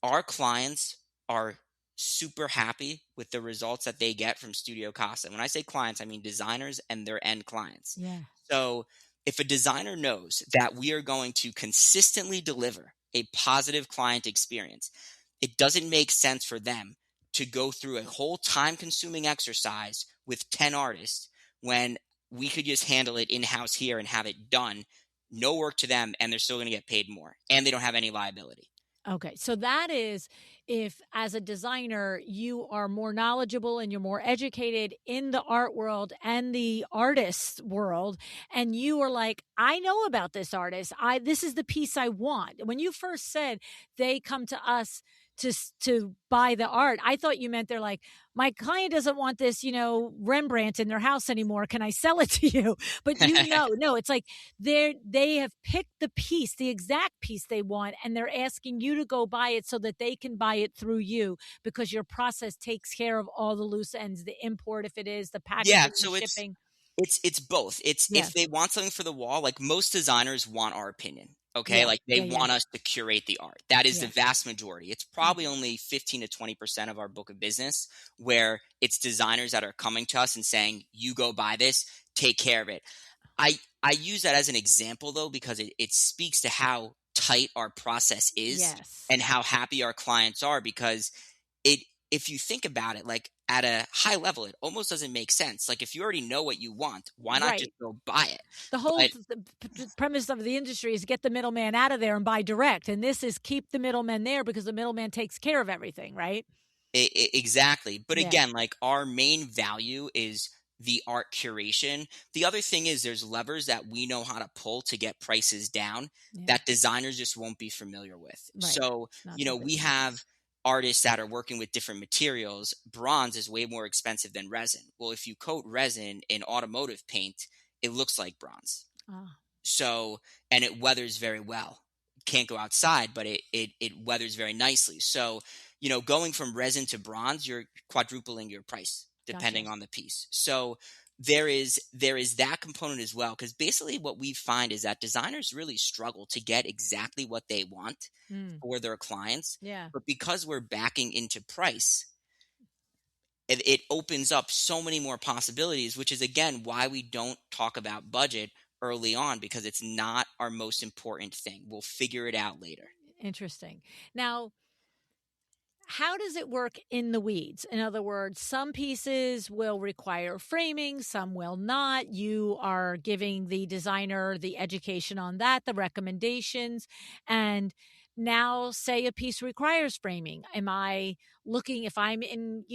[SPEAKER 2] Our clients are super happy with the results that they get from Studio Casa. When I say clients, I mean designers and their end clients.
[SPEAKER 1] Yeah.
[SPEAKER 2] So if a designer knows that we are going to consistently deliver a positive client experience, it doesn't make sense for them to go through a whole time consuming exercise with 10 artists when we could just handle it in house here and have it done. No work to them, and they're still going to get paid more, and they don't have any liability.
[SPEAKER 1] Okay, so that is if, as a designer, you are more knowledgeable and you're more educated in the art world and the artist world, and you are like, I know about this artist. This is the piece I want. When you first said they come to us to buy the art, I thought you meant they're like, my client doesn't want this, Rembrandt in their house anymore. Can I sell it to you? But no, it's like they have picked the piece, the exact piece they want, and they're asking you to go buy it so that they can buy it through you because your process takes care of all the loose ends, the import, if it is, the
[SPEAKER 2] Yeah,
[SPEAKER 1] packaging, the
[SPEAKER 2] so it's
[SPEAKER 1] shipping.
[SPEAKER 2] it's both. It's
[SPEAKER 1] Yeah.
[SPEAKER 2] if they want something for the wall, like most designers want our opinion. Okay,
[SPEAKER 1] Yeah.
[SPEAKER 2] like they
[SPEAKER 1] Yeah. Yeah.
[SPEAKER 2] want us to curate the art. That is the
[SPEAKER 1] Yeah.
[SPEAKER 2] vast majority. It's probably
[SPEAKER 1] Okay.
[SPEAKER 2] only 15 to 20% of our book of business where it's designers that are coming to us and saying, "You go buy this, take care of it." I use that as an example though because it speaks to how tight our process is
[SPEAKER 1] Yes.
[SPEAKER 2] and how happy our clients are, because it if you think about it, like at a high level, it almost doesn't make sense. Like if you already know what you want, why not just
[SPEAKER 1] Right.
[SPEAKER 2] go buy it?
[SPEAKER 1] The whole
[SPEAKER 2] But
[SPEAKER 1] premise of the industry is get the middleman out of there and buy direct. And this is keep the middleman there because the middleman takes care of everything, right?
[SPEAKER 2] exactly. But
[SPEAKER 1] Yeah.
[SPEAKER 2] again, like our main value is the art curation. The other thing is there's levers that we know how to pull to get prices down
[SPEAKER 1] Yeah.
[SPEAKER 2] that designers just won't be familiar with.
[SPEAKER 1] Right.
[SPEAKER 2] So,
[SPEAKER 1] It's not their
[SPEAKER 2] we
[SPEAKER 1] business.
[SPEAKER 2] have artists that are working with different materials. Bronze is way more expensive than resin. Well, if you coat resin in automotive paint, it looks like bronze.
[SPEAKER 1] Ah,
[SPEAKER 2] So, and it weathers very well. Can't go outside, but it weathers very nicely. So, going from resin to bronze, you're quadrupling your price depending
[SPEAKER 1] gotcha.
[SPEAKER 2] on the piece. So there is that component as well, because basically what we find is that designers really struggle to get exactly what they want
[SPEAKER 1] Mm,
[SPEAKER 2] for their clients,
[SPEAKER 1] yeah.
[SPEAKER 2] but because we're backing into price, it opens up so many more possibilities, which is again why we don't talk about budget early on because it's not our most important thing. We'll figure it out later.
[SPEAKER 1] Interesting. Now, how does it work in the weeds? In other words, some pieces will require framing, some will not. You are giving the designer the education on that, the recommendations. And now, say a piece requires framing. Am I looking, if I'm in,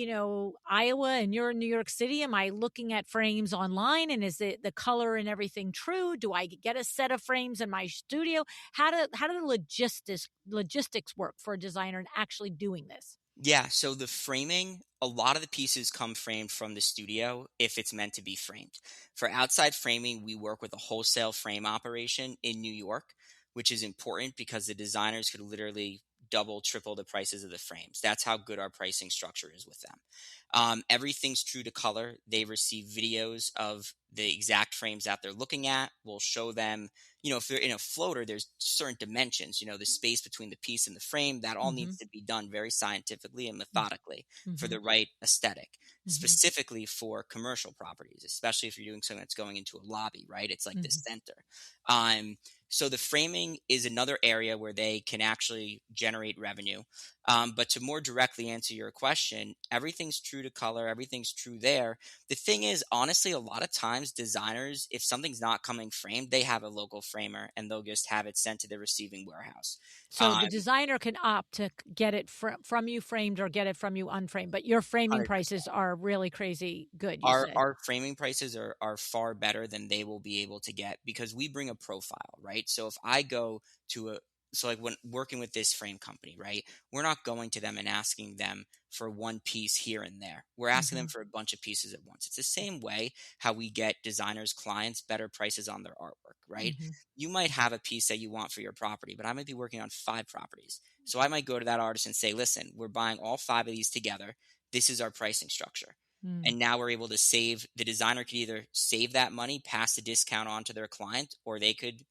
[SPEAKER 1] Iowa and you're in New York City, am I looking at frames online and is it the color and everything true? Do I get a set of frames in my studio? How do the logistics work for a designer in actually doing this?
[SPEAKER 2] Yeah, so the framing, a lot of the pieces come framed from the studio if it's meant to be framed. For outside framing, we work with a wholesale frame operation in New York, which is important because the designers could literally double, triple the prices of the frames. That's how good our pricing structure is with them. Everything's true to color. They receive videos of the exact frames that they're looking at. We'll show them, if they're in a floater, there's certain dimensions, the space between the piece and the frame, that all
[SPEAKER 1] Mhm.
[SPEAKER 2] needs to be done very scientifically and methodically for
[SPEAKER 1] Mhm.
[SPEAKER 2] the right aesthetic,
[SPEAKER 1] Mhm.
[SPEAKER 2] specifically for commercial properties, especially if you're doing something that's going into a lobby, right? It's like the
[SPEAKER 1] Mhm.
[SPEAKER 2] center. Um, so the framing is another area where they can actually generate revenue. But to more directly answer your question, everything's true to color, everything's true there. The thing is, honestly, a lot of times designers, if something's not coming framed, they have a local framer and they'll just have it sent to the receiving warehouse.
[SPEAKER 1] So
[SPEAKER 2] Um,
[SPEAKER 1] the designer can opt to get it from you framed or get it from you unframed, but your framing
[SPEAKER 2] 100%.
[SPEAKER 1] prices are really crazy good, you
[SPEAKER 2] Our
[SPEAKER 1] said.
[SPEAKER 2] our framing prices are far better than they will be able to get because we bring a profile, right? So if I go to a so like when working with this frame company, right? We're not going to them and asking them for one piece here and there. We're asking them
[SPEAKER 1] Mhm.
[SPEAKER 2] for a bunch of pieces at once. It's the same way how we get designers clients better prices on their artwork, right?
[SPEAKER 1] Mhm.
[SPEAKER 2] You might have a piece that you want for your property, but I might be working on 5 properties. So I might go to that artist and say, "Listen, we're buying all 5 of these together. This is our pricing structure."
[SPEAKER 1] Mm.
[SPEAKER 2] And now we're able to save, the designer could either save that money, pass the discount on to their client, or they could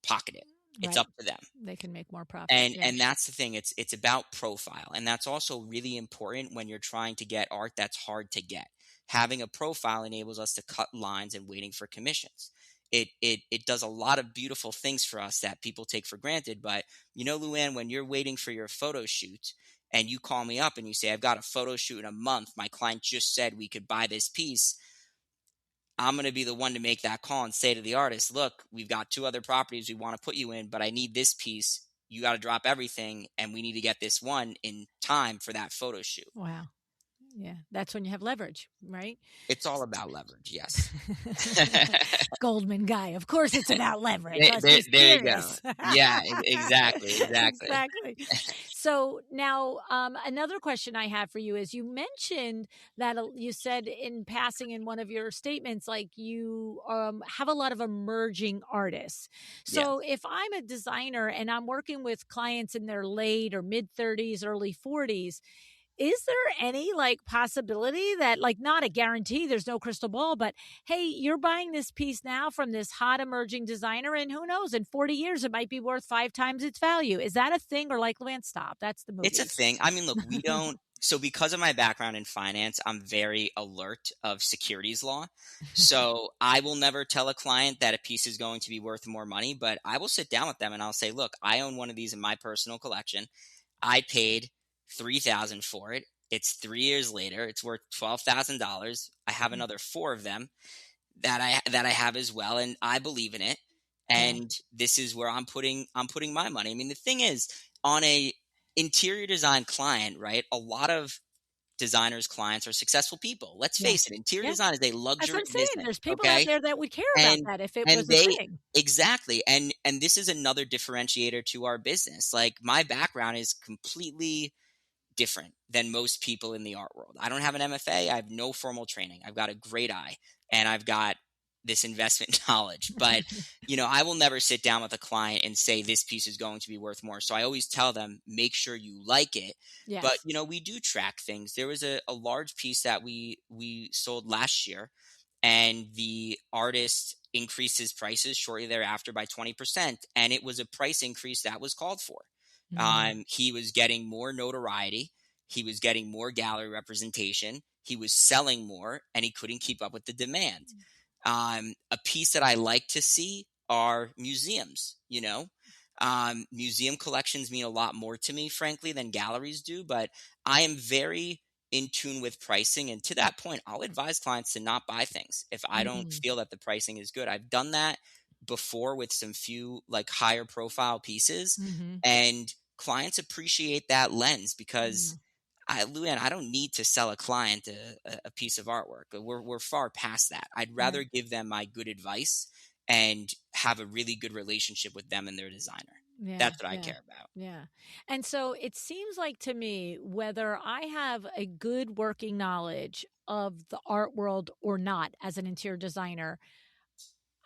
[SPEAKER 2] pocket it. It's
[SPEAKER 1] Right.
[SPEAKER 2] up to them.
[SPEAKER 1] They can make more profit.
[SPEAKER 2] And
[SPEAKER 1] Yeah.
[SPEAKER 2] and that's the thing. It's about profile, and that's also really important when you're trying to get art that's hard to get. Having a profile enables us to cut lines and waiting for commissions. It does a lot of beautiful things for us that people take for granted. But Luann, when you're waiting for your photo shoot and you call me up and you say, "I've got a photo shoot in a month. My client just said we could buy this piece." I'm going to be the one to make that call and say to the artist, "Look, we've got 2 other properties we want to put you in, but I need this piece. You got to drop everything, and we need to get this one in time for that photo shoot."
[SPEAKER 1] Wow. Yeah. That's when you have leverage, right?
[SPEAKER 2] It's all about leverage, yes.
[SPEAKER 1] Goldman guy. Of course it's about leverage.
[SPEAKER 2] there,
[SPEAKER 1] Let's
[SPEAKER 2] there,
[SPEAKER 1] be
[SPEAKER 2] there you go.
[SPEAKER 1] serious.
[SPEAKER 2] Yeah, exactly, exactly.
[SPEAKER 1] Exactly. So now, another question I have for you is you mentioned that you said in passing in one of your statements, like you have a lot of emerging artists.
[SPEAKER 2] Yeah.
[SPEAKER 1] So if I'm a designer and I'm working with clients in their late or mid 30s, early 40s, is there any like possibility that, like, not a guarantee, there's no crystal ball, but hey, you're buying this piece now from this hot emerging designer and who knows, in 40 years it might be worth 5 times its value. Is that a thing, or like, Lance, stop, that's the
[SPEAKER 2] It's a
[SPEAKER 1] movies?
[SPEAKER 2] thing. I mean, look, we don't. So, because of my background in finance, I'm very alert of securities law. So, I will never tell a client that a piece is going to be worth more money, but I will sit down with them and I'll say, "Look, I own one of these in my personal collection. I paid 3,000 for it. It's 3 years later. It's worth $12,000. I have another 4 of them that I have as well, and I believe in it.
[SPEAKER 1] Yeah.
[SPEAKER 2] And this is where I'm putting my money." I mean, the thing is, on a interior design client, right? A lot of designers' clients are successful people. Let's
[SPEAKER 1] Yeah.
[SPEAKER 2] face it, interior
[SPEAKER 1] Yeah.
[SPEAKER 2] design is a
[SPEAKER 1] That's what
[SPEAKER 2] luxury
[SPEAKER 1] I'm saying.
[SPEAKER 2] business.
[SPEAKER 1] There's people out
[SPEAKER 2] Okay,
[SPEAKER 1] there that would care about
[SPEAKER 2] and
[SPEAKER 1] that if it
[SPEAKER 2] and
[SPEAKER 1] was a
[SPEAKER 2] they
[SPEAKER 1] thing.
[SPEAKER 2] exactly, and this is another differentiator to our business. Like, my background is completely different than most people in the art world. I don't have an MFA. I have no formal training. I've got a great eye and I've got this investment knowledge. But, I will never sit down with a client and say this piece is going to be worth more. So I always tell them, make sure you like it. But,
[SPEAKER 1] Yes.
[SPEAKER 2] we do track things. There was a large piece that we sold last year, and the artist increased his prices shortly thereafter by 20%. And it was a price increase that was called for.
[SPEAKER 1] Mm.
[SPEAKER 2] He was getting more notoriety. He was getting more gallery representation. He was selling more, and he couldn't keep up with the demand. A piece that I like to see are museums, museum collections mean a lot more to me, frankly, than galleries do, but I am very in tune with pricing. And to that point, I'll advise clients to not buy things if I don't
[SPEAKER 1] Mm,
[SPEAKER 2] feel that the pricing is good. I've done that before with some few like higher profile pieces,
[SPEAKER 1] mhm,
[SPEAKER 2] and clients appreciate that lens because
[SPEAKER 1] mm,
[SPEAKER 2] Luann, I don't need to sell a client a piece of artwork. We're far past that. I'd
[SPEAKER 1] yeah,
[SPEAKER 2] rather give them my good advice and have a really good relationship with them and their designer.
[SPEAKER 1] yeah,
[SPEAKER 2] That's what I
[SPEAKER 1] yeah,
[SPEAKER 2] care about.
[SPEAKER 1] yeah. And so it seems like to me, whether I have a good working knowledge of the art world or not as an interior designer,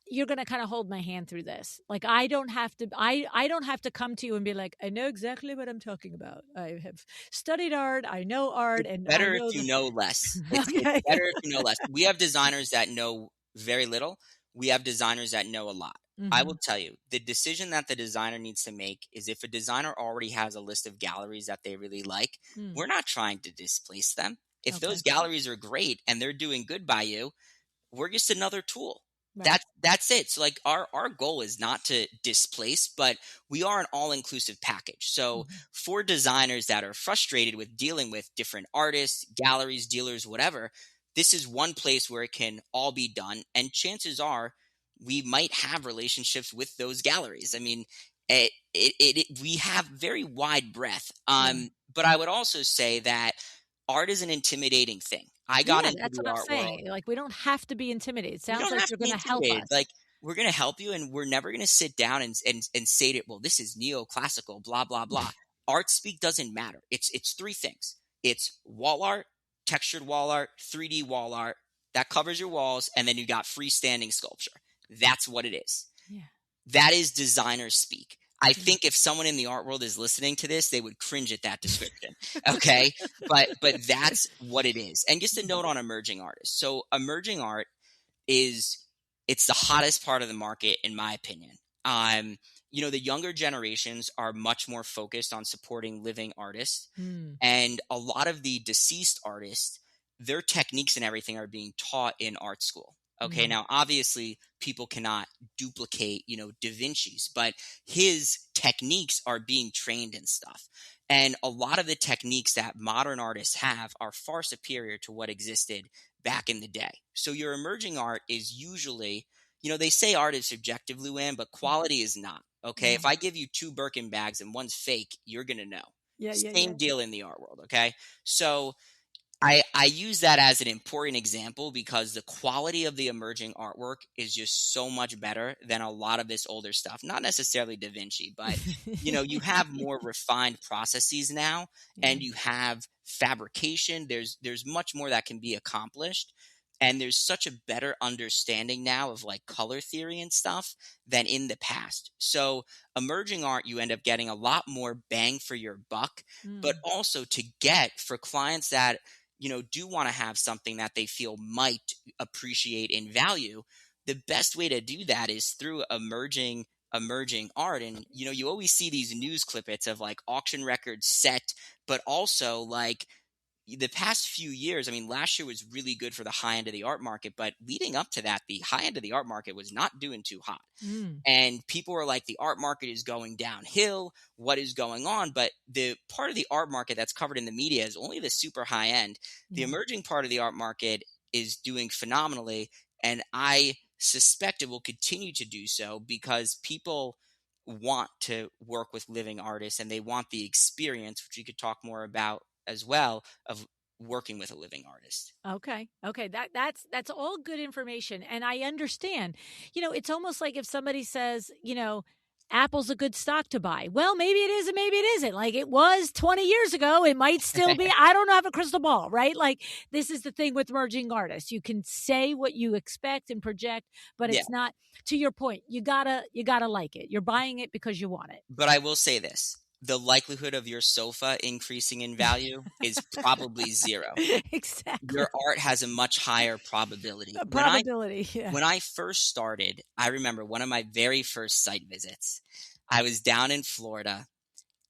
[SPEAKER 1] you're gonna kinda hold my hand through this. Like, I don't have to come to you and be like, "I know exactly what I'm talking about. I have studied art, I know art,
[SPEAKER 2] It's
[SPEAKER 1] and I
[SPEAKER 2] better if
[SPEAKER 1] know
[SPEAKER 2] you
[SPEAKER 1] the."
[SPEAKER 2] know less. It's
[SPEAKER 1] Okay.
[SPEAKER 2] better if you know less. We have designers that know very little. We have designers that know a lot. I will
[SPEAKER 1] Mhm.
[SPEAKER 2] tell you, the decision that the designer needs to make is if a designer already has a list of galleries that they really like,
[SPEAKER 1] Mm,
[SPEAKER 2] we're not trying to displace them. If
[SPEAKER 1] okay.
[SPEAKER 2] those galleries are great and they're doing good by you, we're just another tool.
[SPEAKER 1] Right.
[SPEAKER 2] That's it. So like our goal is not to displace, but we are an all-inclusive package. So
[SPEAKER 1] Mhm.
[SPEAKER 2] for designers that are frustrated with dealing with different artists, galleries, dealers, whatever, this is one place where it can all be done. And chances are we might have relationships with those galleries. I mean, we have very wide breadth.
[SPEAKER 1] Yeah.
[SPEAKER 2] But I would also say that art is an intimidating thing. I got
[SPEAKER 1] Yeah,
[SPEAKER 2] into
[SPEAKER 1] that's
[SPEAKER 2] the
[SPEAKER 1] what I'm
[SPEAKER 2] art world.
[SPEAKER 1] saying. Like, we don't have to be intimidated.
[SPEAKER 2] You
[SPEAKER 1] Sounds
[SPEAKER 2] don't
[SPEAKER 1] like
[SPEAKER 2] have
[SPEAKER 1] you're
[SPEAKER 2] to be
[SPEAKER 1] gonna help
[SPEAKER 2] intimidated.
[SPEAKER 1] us.
[SPEAKER 2] Like, we're going to help you, and we're never going to sit down and say to, well, this is neoclassical, blah blah blah. Art speak doesn't matter. It's three things. It's wall art, textured wall art, 3D wall art that covers your walls, and then you got freestanding sculpture. That's what it is.
[SPEAKER 1] Yeah,
[SPEAKER 2] That is designer speak. I
[SPEAKER 1] yeah.
[SPEAKER 2] think if someone in the art world is listening to this, they would cringe at that description. Okay, but that's what it is. And just a
[SPEAKER 1] Mhm.
[SPEAKER 2] note on emerging artists. So emerging art is it's the hottest part of the market in my opinion. Um, the younger generations are much more focused on supporting living artists,
[SPEAKER 1] Mm,
[SPEAKER 2] and a lot of the deceased artists, their techniques and everything are being taught in art school. Okay,
[SPEAKER 1] mm,
[SPEAKER 2] now obviously people cannot duplicate, Da Vinci's, but his techniques are being trained and stuff. And a lot of the techniques that modern artists have are far superior to what existed back in the day. So your emerging art is usually, they say art is subjective, Luann, but
[SPEAKER 1] mm.
[SPEAKER 2] quality is not. Okay, if
[SPEAKER 1] Right.
[SPEAKER 2] I give you two Birkin bags and one's fake, you're gonna know.
[SPEAKER 1] Yeah, yeah,
[SPEAKER 2] Same
[SPEAKER 1] yeah.
[SPEAKER 2] deal in the art world. Okay, so I use that as an important example because the quality of the emerging artwork is just so much better than a lot of this older stuff. Not necessarily Da Vinci, but you have more refined processes now,
[SPEAKER 1] Yeah.
[SPEAKER 2] and you have fabrication. There's much more that can be accomplished, and there's such a better understanding now of like color theory and stuff than in the past. So emerging art, you end up getting a lot more bang for your buck, but
[SPEAKER 1] Mm,
[SPEAKER 2] also to get for clients that do want to have something that they feel might appreciate in value, the best way to do that is through emerging art. And you always see these news clippets of like auction records set, but also like the past few years, I mean, last year was really good for the high end of the art market, but leading up to that, the high end of the art market was not doing too hot.
[SPEAKER 1] mm.
[SPEAKER 2] And people were like, the art market is going downhill. What is going on? But the part of the art market that's covered in the media is only the super high end. The
[SPEAKER 1] Yeah.
[SPEAKER 2] emerging part of the art market is doing phenomenally. And I suspect it will continue to do so because people want to work with living artists and they want the experience, which we could talk more about as well, of working with a living artist.
[SPEAKER 1] Okay. Okay. That's all good information. And I understand. It's almost like if somebody says, Apple's a good stock to buy. Well, maybe it is and maybe it isn't. Like it was 20 years ago. It might still be. I don't have a crystal ball, right? Like this is the thing with emerging artists. You can say what you expect and project, but
[SPEAKER 2] Yeah.
[SPEAKER 1] it's not to your point. You gotta like it. You're buying it because you want
[SPEAKER 2] But I will say this, the likelihood of your sofa increasing in value is probably zero.
[SPEAKER 1] it.
[SPEAKER 2] Your
[SPEAKER 1] Exactly.
[SPEAKER 2] art has a much higher probability.
[SPEAKER 1] A
[SPEAKER 2] When I
[SPEAKER 1] probability. Yeah.
[SPEAKER 2] when I first started, I remember one of my very first site visits. I was down in Florida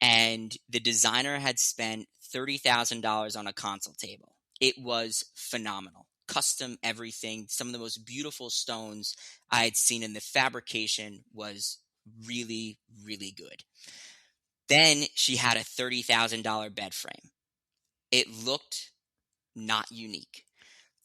[SPEAKER 2] and the designer had spent $30,000 on a console table. It was phenomenal. custom everything, some of the most beautiful stones I had seen, and the fabrication was really, really good. Then she had a $30,000 bed frame. It looked not unique.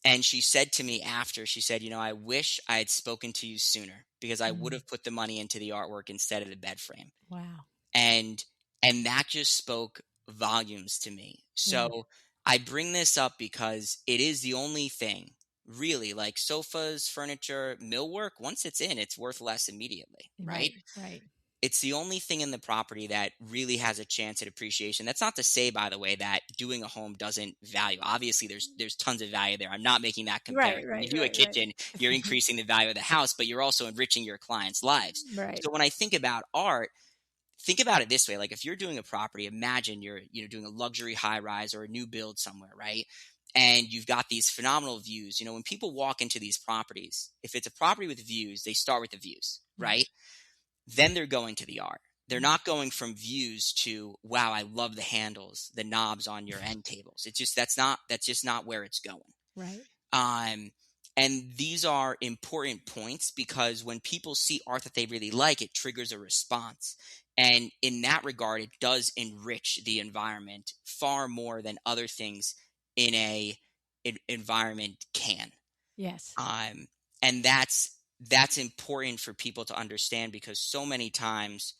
[SPEAKER 2] And she said to me after, she said, I wish I had spoken to you sooner because I would
[SPEAKER 1] Mm.
[SPEAKER 2] have put the money into the artwork instead of the bed frame.
[SPEAKER 1] Wow.
[SPEAKER 2] And and that just spoke volumes to me.
[SPEAKER 1] Yeah.
[SPEAKER 2] So I bring this up because it is the only thing really, like sofas, furniture, millwork, once it's in, it's worth less immediately, right?
[SPEAKER 1] Right. Right.
[SPEAKER 2] It's the only thing in the property that really has a chance at appreciation. That's not to say, by the way, that doing a home doesn't value. Obviously, there's tons of value there. I'm not making that
[SPEAKER 1] Right.
[SPEAKER 2] comparison.
[SPEAKER 1] Right.
[SPEAKER 2] You do a
[SPEAKER 1] Right. Right.
[SPEAKER 2] kitchen, you're increasing the value of the house, but you're also enriching your clients' lives.
[SPEAKER 1] Right.
[SPEAKER 2] So when I think about art, think about it this way: like if you're doing a property, imagine you're doing a luxury high rise or a new build somewhere, right? And you've got these phenomenal views. When people walk into these properties, if it's a property with views, they start with the views,
[SPEAKER 1] Right.
[SPEAKER 2] right? Then they're going to the art. They're
[SPEAKER 1] Mm.
[SPEAKER 2] not going from views to, wow, I love the handles, the knobs on your end tables. It's just that's just not where it's going.
[SPEAKER 1] Right.
[SPEAKER 2] Um, and these are important points because when people see art that they really like, it triggers a response. And in that regard, it does enrich the environment far more than other things in a environment can.
[SPEAKER 1] Yes.
[SPEAKER 2] Um, and that's important for people to understand because so many times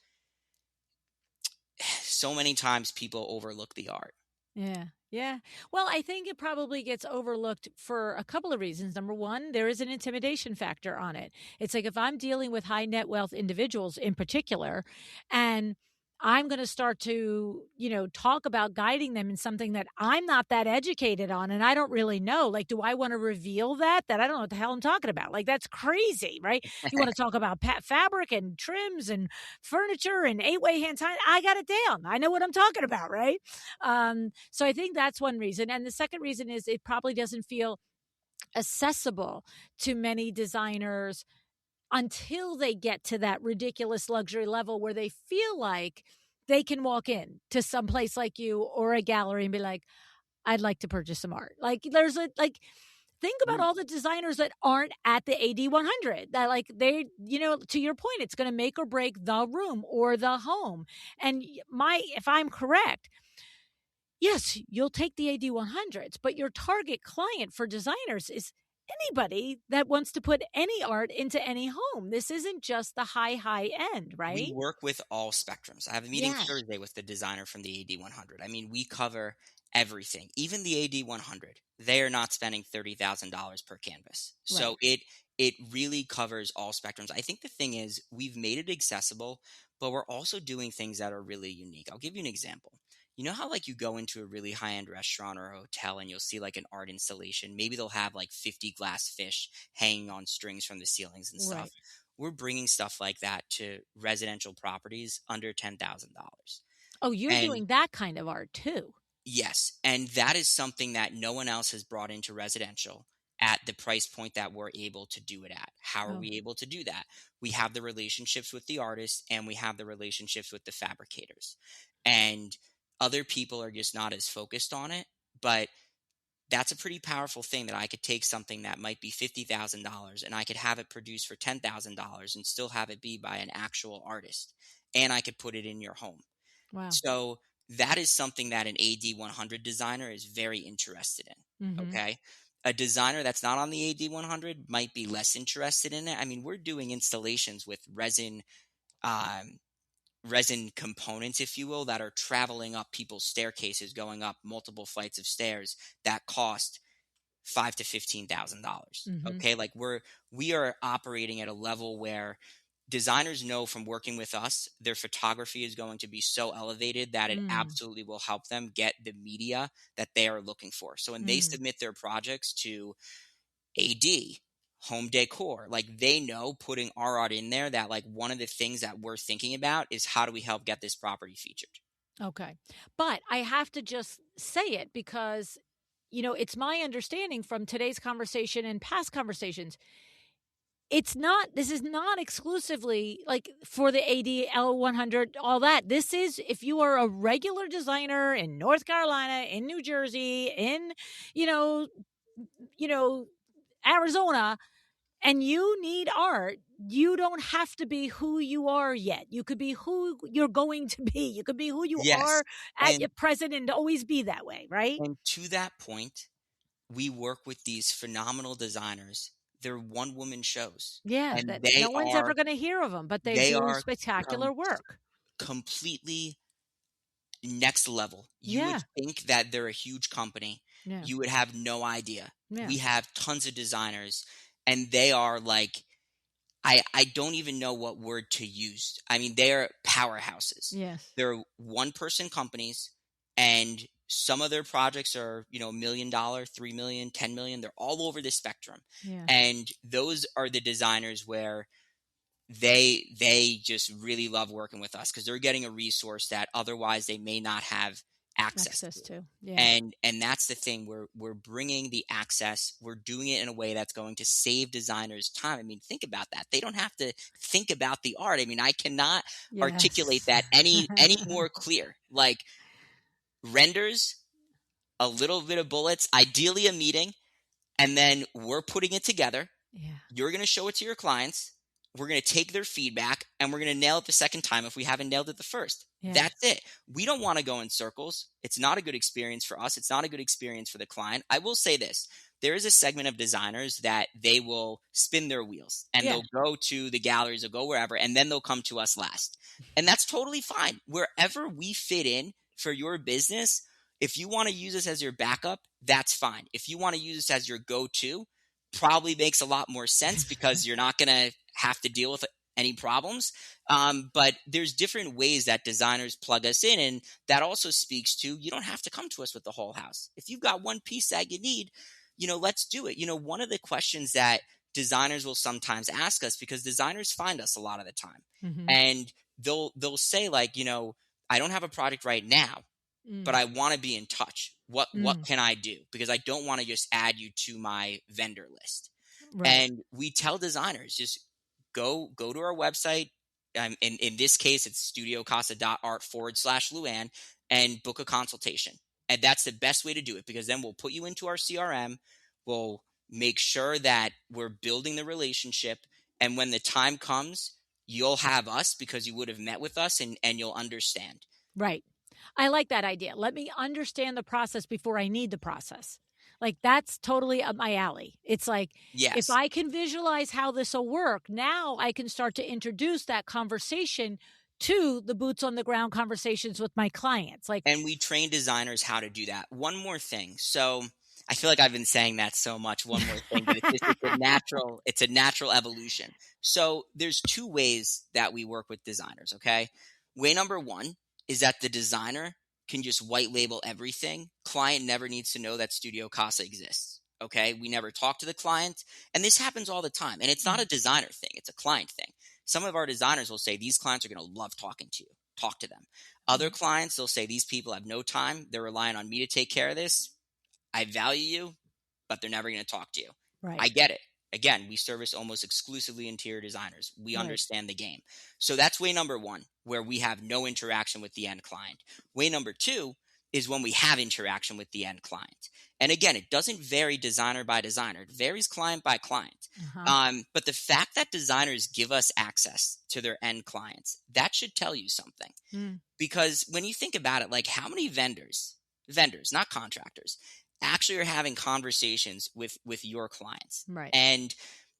[SPEAKER 2] people overlook the art.
[SPEAKER 1] Yeah. Yeah. Well, I think it probably gets overlooked for a couple of reasons. Number one, there is an intimidation factor on it. It's like if I'm dealing with high net wealth individuals in particular, and I'm going to start to, talk about guiding them in something that I'm not that educated on and I don't really know. Like, do I want to reveal that I don't know what the hell I'm talking about? Like, that's crazy, right? You want to talk about fabric and trims and furniture and 8-way hand sign. I got it down. I know what I'm talking about, right? So I think that's one reason. And the second reason is it probably doesn't feel accessible to many designers until they get to that ridiculous luxury level where they feel like they can walk in to some place like you or a gallery and be like, I'd like to purchase some art. Like think about
[SPEAKER 2] Mm.
[SPEAKER 1] all the designers that aren't at the AD 100 that like they, to your point, it's going to make or break the room or the home. And if I'm correct, yes, you'll take the AD 100s, but your target client for designers is anybody that wants to put any art into any home. This isn't just the high end,
[SPEAKER 2] We
[SPEAKER 1] right?
[SPEAKER 2] work with all spectrums. I have a meeting
[SPEAKER 1] Yes.
[SPEAKER 2] Thursday with the designer from the AD 100. I mean, we cover everything. Even the AD 100, they are not spending $30,000 per canvas. So
[SPEAKER 1] Right.
[SPEAKER 2] it really covers all spectrums. I think the thing is we've made it accessible, but we're also doing things that are really unique. I'll give you an example. You know how like you go into a really high-end restaurant or a hotel and you'll see like an art installation. Maybe they'll have like 50 glass fish hanging on strings from the ceilings and stuff.
[SPEAKER 1] Right.
[SPEAKER 2] We're bringing stuff like that to residential properties under $10,000.
[SPEAKER 1] Oh, you're
[SPEAKER 2] And
[SPEAKER 1] doing that kind of art too.
[SPEAKER 2] yes, and that is something that no one else has brought into residential at the price point that we're able to do it at. How are
[SPEAKER 1] Oh,
[SPEAKER 2] we able to do that? We have the relationships with the artists and we have the relationships with the fabricators. And other people are just not as focused on it, but that's a pretty powerful thing that I could take something that might be $50,000 and I could have it produced for $10,000 and still have it be by an actual artist. And I could put it in your home.
[SPEAKER 1] wow.
[SPEAKER 2] So that is something that an AD 100 designer is very interested in.
[SPEAKER 1] Mm-hmm.
[SPEAKER 2] Okay. A designer that's not on the AD 100 might be less interested in it. I mean, we're doing installations with um, resin components, if you will, that are traveling up people's staircases, going up multiple flights of stairs that cost five to $15,000.
[SPEAKER 1] Mm-hmm.
[SPEAKER 2] Okay, like we are operating at a level where designers know from working with us, their photography is going to be so elevated that it
[SPEAKER 1] Mm.
[SPEAKER 2] absolutely will help them get the media that they are looking for. So when they
[SPEAKER 1] Mm.
[SPEAKER 2] submit their projects to AD, home decor, like they know putting our art in there that like one of the things that we're thinking about is how do we help get this property featured?
[SPEAKER 1] Okay. But I have to just say it because, it's my understanding from today's conversation and past conversations. This is not exclusively like for the ADL 100, all that. This is if you are a regular designer in North Carolina, in New Jersey, in, you know, Arizona, and you need art, you don't have to be who you are yet. You could be who you're going to be. You could be who you
[SPEAKER 2] Yes.
[SPEAKER 1] are at
[SPEAKER 2] And
[SPEAKER 1] your present and always be that way, right?
[SPEAKER 2] and to that point, we work with these phenomenal designers. They're one woman shows,
[SPEAKER 1] Yeah,
[SPEAKER 2] and
[SPEAKER 1] that no one's ever going to hear of them, but they
[SPEAKER 2] they
[SPEAKER 1] do
[SPEAKER 2] are
[SPEAKER 1] spectacular
[SPEAKER 2] com-
[SPEAKER 1] work.
[SPEAKER 2] completely next level. You would
[SPEAKER 1] Yeah,
[SPEAKER 2] think that they're a huge company.
[SPEAKER 1] yeah,
[SPEAKER 2] You would have no idea.
[SPEAKER 1] yeah,
[SPEAKER 2] We have tons of designers, and they are like, I don't even know what word to use. I mean, they are powerhouses.
[SPEAKER 1] yes,
[SPEAKER 2] They're one person companies, and some of their projects are, $1 million, 3 million, 10 million. They're all over the spectrum.
[SPEAKER 1] yeah,
[SPEAKER 2] And those are the designers where they just really love working with us because they're getting a resource that otherwise they may not have access
[SPEAKER 1] access
[SPEAKER 2] to.
[SPEAKER 1] to. Yeah,
[SPEAKER 2] And that's the thing, we're bringing the access, we're doing it in a way that's going to save designers time. I mean, think about that. They don't have to think about the art. I mean, I cannot articulate
[SPEAKER 1] yes.
[SPEAKER 2] that any more clear. Like, renders, a little bit of bullets, ideally a meeting, and then we're putting it together.
[SPEAKER 1] Yeah,
[SPEAKER 2] You're going to show it to your clients. We're going to take their feedback, and we're going to nail it the second time if we haven't nailed it the first.
[SPEAKER 1] yeah,
[SPEAKER 2] That's it. We don't want to go in circles. It's not a good experience for us. It's not a good experience for the client. I will say this. There is a segment of designers that they will spin their wheels, and
[SPEAKER 1] yeah,
[SPEAKER 2] they'll go to the galleries or go wherever, and then they'll come to us last. And that's totally fine. Wherever we fit in for your business, if you want to use us as your backup, that's fine. If you want to use us as your go-to, probably makes a lot more sense because you're not going to have to deal with any problems. But there's different ways that designers plug us in. And that also speaks to, you don't have to come to us with the whole house. If you've got one piece that you need, let's do it. One of the questions that designers will sometimes ask us, because designers find us a lot of the time,
[SPEAKER 1] hmm,
[SPEAKER 2] and they'll say, like, I don't have a project right now, but
[SPEAKER 1] mm,
[SPEAKER 2] I want to be in touch. What
[SPEAKER 1] mm,
[SPEAKER 2] can I do? Because I don't want to just add you to my vendor list.
[SPEAKER 1] right,
[SPEAKER 2] And we tell designers, just go to our website. In this case, it's studiocasa.art/Luann, and book a consultation. And that's the best way to do it, because then we'll put you into our CRM. We'll make sure that we're building the relationship. And when the time comes, you'll have us because you would have met with us, and you'll understand.
[SPEAKER 1] right. I like that idea. Let me understand the process before I need the process. Like, that's totally up my alley. It's like, if
[SPEAKER 2] Yes.
[SPEAKER 1] I can visualize how this will work, now I can start to introduce that conversation to the boots on the ground conversations with my clients. Like,
[SPEAKER 2] And we train designers how to do that. One more thing. So I feel like I've been saying that so much, one more thing, but it's a natural evolution. So there's two ways that we work with designers, okay? Way number one is that the designer can just white label everything. Client never needs to know that Studio Casa exists. Okay. We never talk to the client. And this happens all the time. And it's not a designer thing, it's a client thing. Some of our designers will say, these clients are going to love talking to you. Talk to them. Other
[SPEAKER 1] Mhm.
[SPEAKER 2] clients, they'll say, these people have no time. They're relying on me to take care of this. I value you, but they're never going to talk to you. I
[SPEAKER 1] Right,
[SPEAKER 2] get it. Again, we service almost exclusively interior designers. We
[SPEAKER 1] right.
[SPEAKER 2] understand the game. So that's way number one, where we have no interaction with the end client. Way number two is when we have interaction with the end client. And again, it doesn't vary designer by designer. It varies client by client.
[SPEAKER 1] Uh-huh.
[SPEAKER 2] But the fact that designers give us access to their end clients, that should tell you something.
[SPEAKER 1] Mm,
[SPEAKER 2] Because when you think about it, like, how many vendors, not contractors, actually are having conversations with your clients?
[SPEAKER 1] right.
[SPEAKER 2] And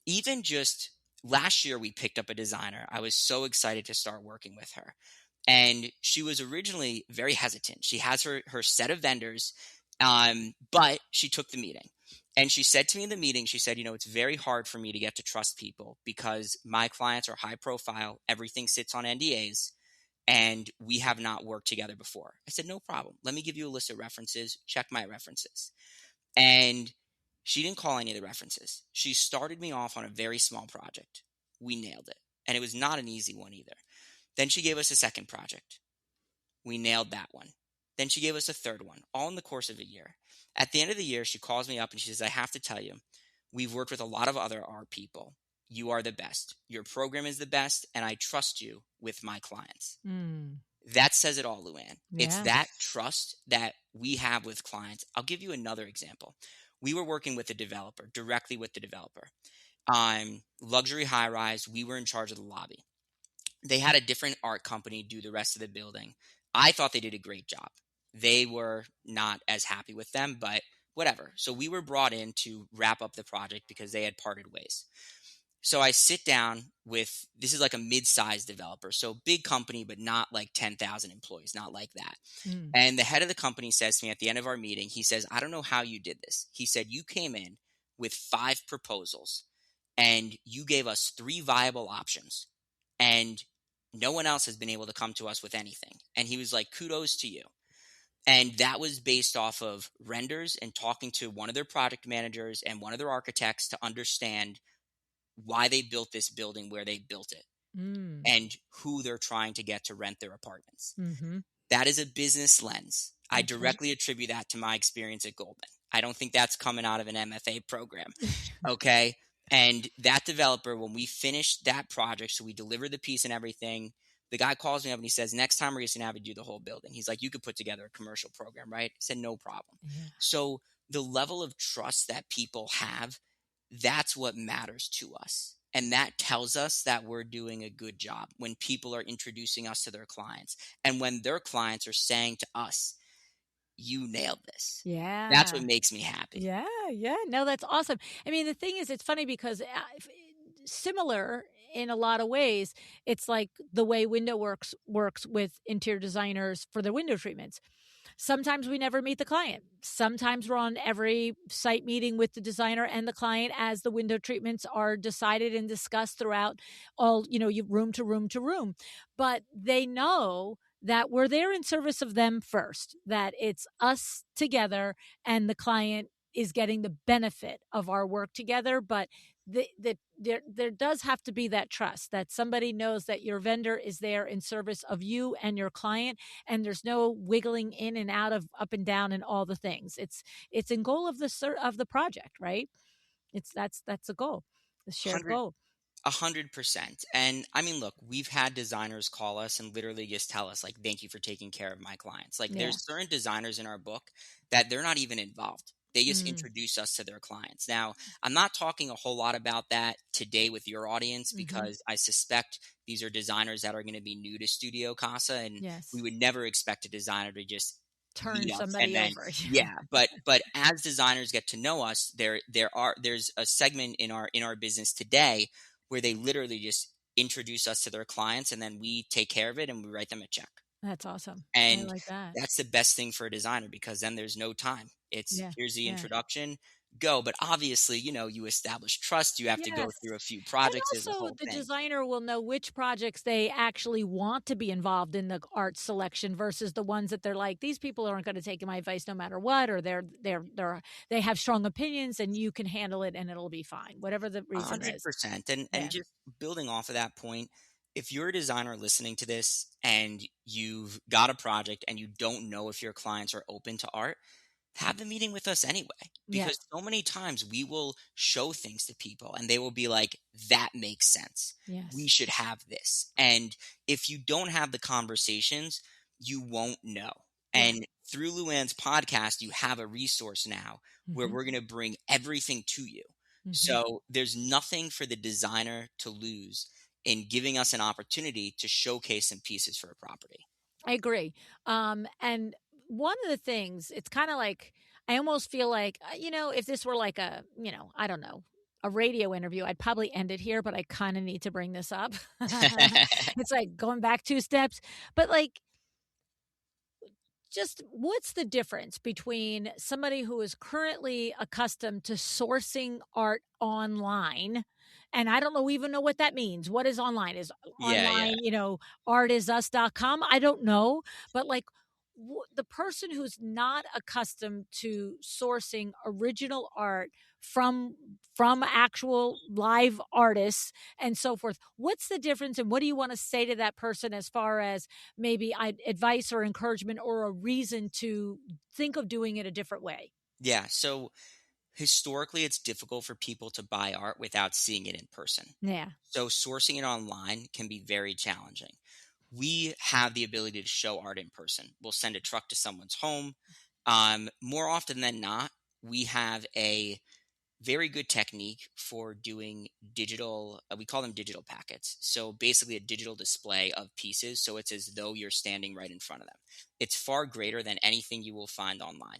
[SPEAKER 2] even just last year, we picked up a designer. I was so excited to start working with her. And she was originally very hesitant. She has her set of vendors, but she took the meeting. And she said to me in the meeting, she said, it's very hard for me to get to trust people because my clients are high profile. Everything sits on NDAs, and we have not worked together before. I said, no problem. Let me give you a list of references. Check my references. And she didn't call any of the references. She started me off on a very small project. We nailed it. And it was not an easy one either. Then she gave us a second project. We nailed that one. Then she gave us a third one, all in the course of a year. At the end of the year, she calls me up and she says, I have to tell you, we've worked with a lot of other art people. You are the best. Your program is the best, and I trust you with my clients.
[SPEAKER 1] Mm,
[SPEAKER 2] That says it all, Luann. It's
[SPEAKER 1] yeah.
[SPEAKER 2] that trust that we have with clients. I'll give you another example. We were working with the developer, directly with the developer. Luxury high rise, we were in charge of the lobby. They had a different art company do the rest of the building. I thought they did a great job. They were not as happy with them, but whatever. So we were brought in to wrap up the project because they had parted ways. So I sit down with, this is like a mid-sized developer, so big company, but not like 10,000 employees, not like that.
[SPEAKER 1] Mm.
[SPEAKER 2] And the head of the company says to me at the end of our meeting, he says, I don't know how you did this. He said, you came in with 5 proposals and you gave us 3 viable options, and no one else has been able to come to us with anything. And he was like, kudos to you. And that was based off of renders and talking to one of their project managers and one of their architects to understand why they built this building where they built it
[SPEAKER 1] Mm.
[SPEAKER 2] and who they're trying to get to rent their apartments.
[SPEAKER 1] Mm-hmm.
[SPEAKER 2] That is a business lens. I
[SPEAKER 1] That's right.
[SPEAKER 2] directly attribute that to my experience at Goldman. I don't think that's coming out of an MFA program. Okay. And that developer, when we finished that project, so we delivered the piece and everything, the guy calls me up and he says, next time we're just gonna have you do the whole building. He's like, you could put together a commercial program, right? I said, no problem.
[SPEAKER 1] Yeah.
[SPEAKER 2] So the level of trust that people have, that's what matters to us. And that tells us that we're doing a good job when people are introducing us to their clients and when their clients are saying to us, you nailed this. That's what
[SPEAKER 1] Yeah.
[SPEAKER 2] makes me happy.
[SPEAKER 1] Yeah, yeah. No, that's awesome. I mean, the thing is, it's funny because similar in a lot of ways, it's like the way window works with interior designers for their window treatments. Sometimes we never meet the client. Sometimes we're on every site meeting with the designer and the client as the window treatments are decided and discussed throughout all, room to room to room. But they know that we're there in service of them first, that it's us together and the client is getting the benefit of our work together. But there does have to be that trust that somebody knows that your vendor is there in service of you and your client, and there's no wiggling in and out of up and down and all the things. It's in goal of the project, right? That's a goal, the shared
[SPEAKER 2] 100
[SPEAKER 1] goal.
[SPEAKER 2] 100%. And I mean, look, we've had designers call us and literally just tell us, like, thank you for taking care of my clients. Like,
[SPEAKER 1] Yeah.
[SPEAKER 2] there's certain designers in our book that they're not even involved. They just
[SPEAKER 1] Mm.
[SPEAKER 2] introduce us to their clients. Now, I'm not talking a whole lot about that today with your audience
[SPEAKER 1] Mm-hmm.
[SPEAKER 2] because I suspect these are designers that are going to be new to Studio Casa, and we
[SPEAKER 1] Yes.
[SPEAKER 2] would never expect a designer to just
[SPEAKER 1] Turn
[SPEAKER 2] meet us and
[SPEAKER 1] somebody
[SPEAKER 2] then
[SPEAKER 1] over.
[SPEAKER 2] yeah, but as designers get to know us, there's a segment in our business today where they literally just introduce us to their clients and then we take care of it and we write them a check.
[SPEAKER 1] That's awesome. I
[SPEAKER 2] And
[SPEAKER 1] like that.
[SPEAKER 2] that's the best thing for a designer because then there's no time. It's
[SPEAKER 1] Yeah.
[SPEAKER 2] here's the
[SPEAKER 1] Yeah.
[SPEAKER 2] introduction, go. But obviously, you establish trust, you have to go
[SPEAKER 1] Yes.
[SPEAKER 2] through a few
[SPEAKER 1] And
[SPEAKER 2] projects, there's a
[SPEAKER 1] also,
[SPEAKER 2] whole
[SPEAKER 1] the
[SPEAKER 2] thing.
[SPEAKER 1] designer will know which projects they actually want to be involved in the art selection versus the ones that they're like, these people aren't going to take my advice no matter what, or they have strong opinions and you can handle it and it'll be fine, whatever the reason is.
[SPEAKER 2] 100%. And
[SPEAKER 1] Yeah.
[SPEAKER 2] just building off of that point, if you're a designer listening to this and you've got a project and you don't know if your clients are open to art, have the meeting with us anyway. Because
[SPEAKER 1] Yes.
[SPEAKER 2] so many times we will show things to people and they will be like, that makes sense. We
[SPEAKER 1] Yes.
[SPEAKER 2] should have this. And if you don't have the conversations, you won't know.
[SPEAKER 1] Yeah.
[SPEAKER 2] And through Luann's podcast, you have a resource now where
[SPEAKER 1] Hmm.
[SPEAKER 2] we're going to bring everything to you.
[SPEAKER 1] Hmm.
[SPEAKER 2] So there's nothing for the designer to lose in giving us an opportunity to showcase some pieces for a property.
[SPEAKER 1] I agree. And one of the things, it's kind of like, I almost feel like, if this were like I don't know, a radio interview, I'd probably end it here, but I kind of need to bring this up. It's like going back 2 steps, but like, just what's the difference between somebody who is currently accustomed to sourcing art online, and I don't know even know what that means. What is online? Is
[SPEAKER 2] Yeah, yeah.
[SPEAKER 1] online, artisus.com? I don't know, but like the person who's not accustomed to sourcing original art from actual live artists and so forth. What's the difference, and what do you want to say to that person as far as maybe advice or encouragement or a reason to think of doing it a different way?
[SPEAKER 2] Yeah. So historically, it's difficult for people to buy art without seeing it in person.
[SPEAKER 1] Yeah.
[SPEAKER 2] So sourcing it online can be very challenging. We have the ability to show art in person. We'll send a truck to someone's home. More often than not, we have a very good technique for doing digital, we call them digital packets. So basically a digital display of pieces. So it's as though you're standing right in front of them. It's far greater than anything you will find online.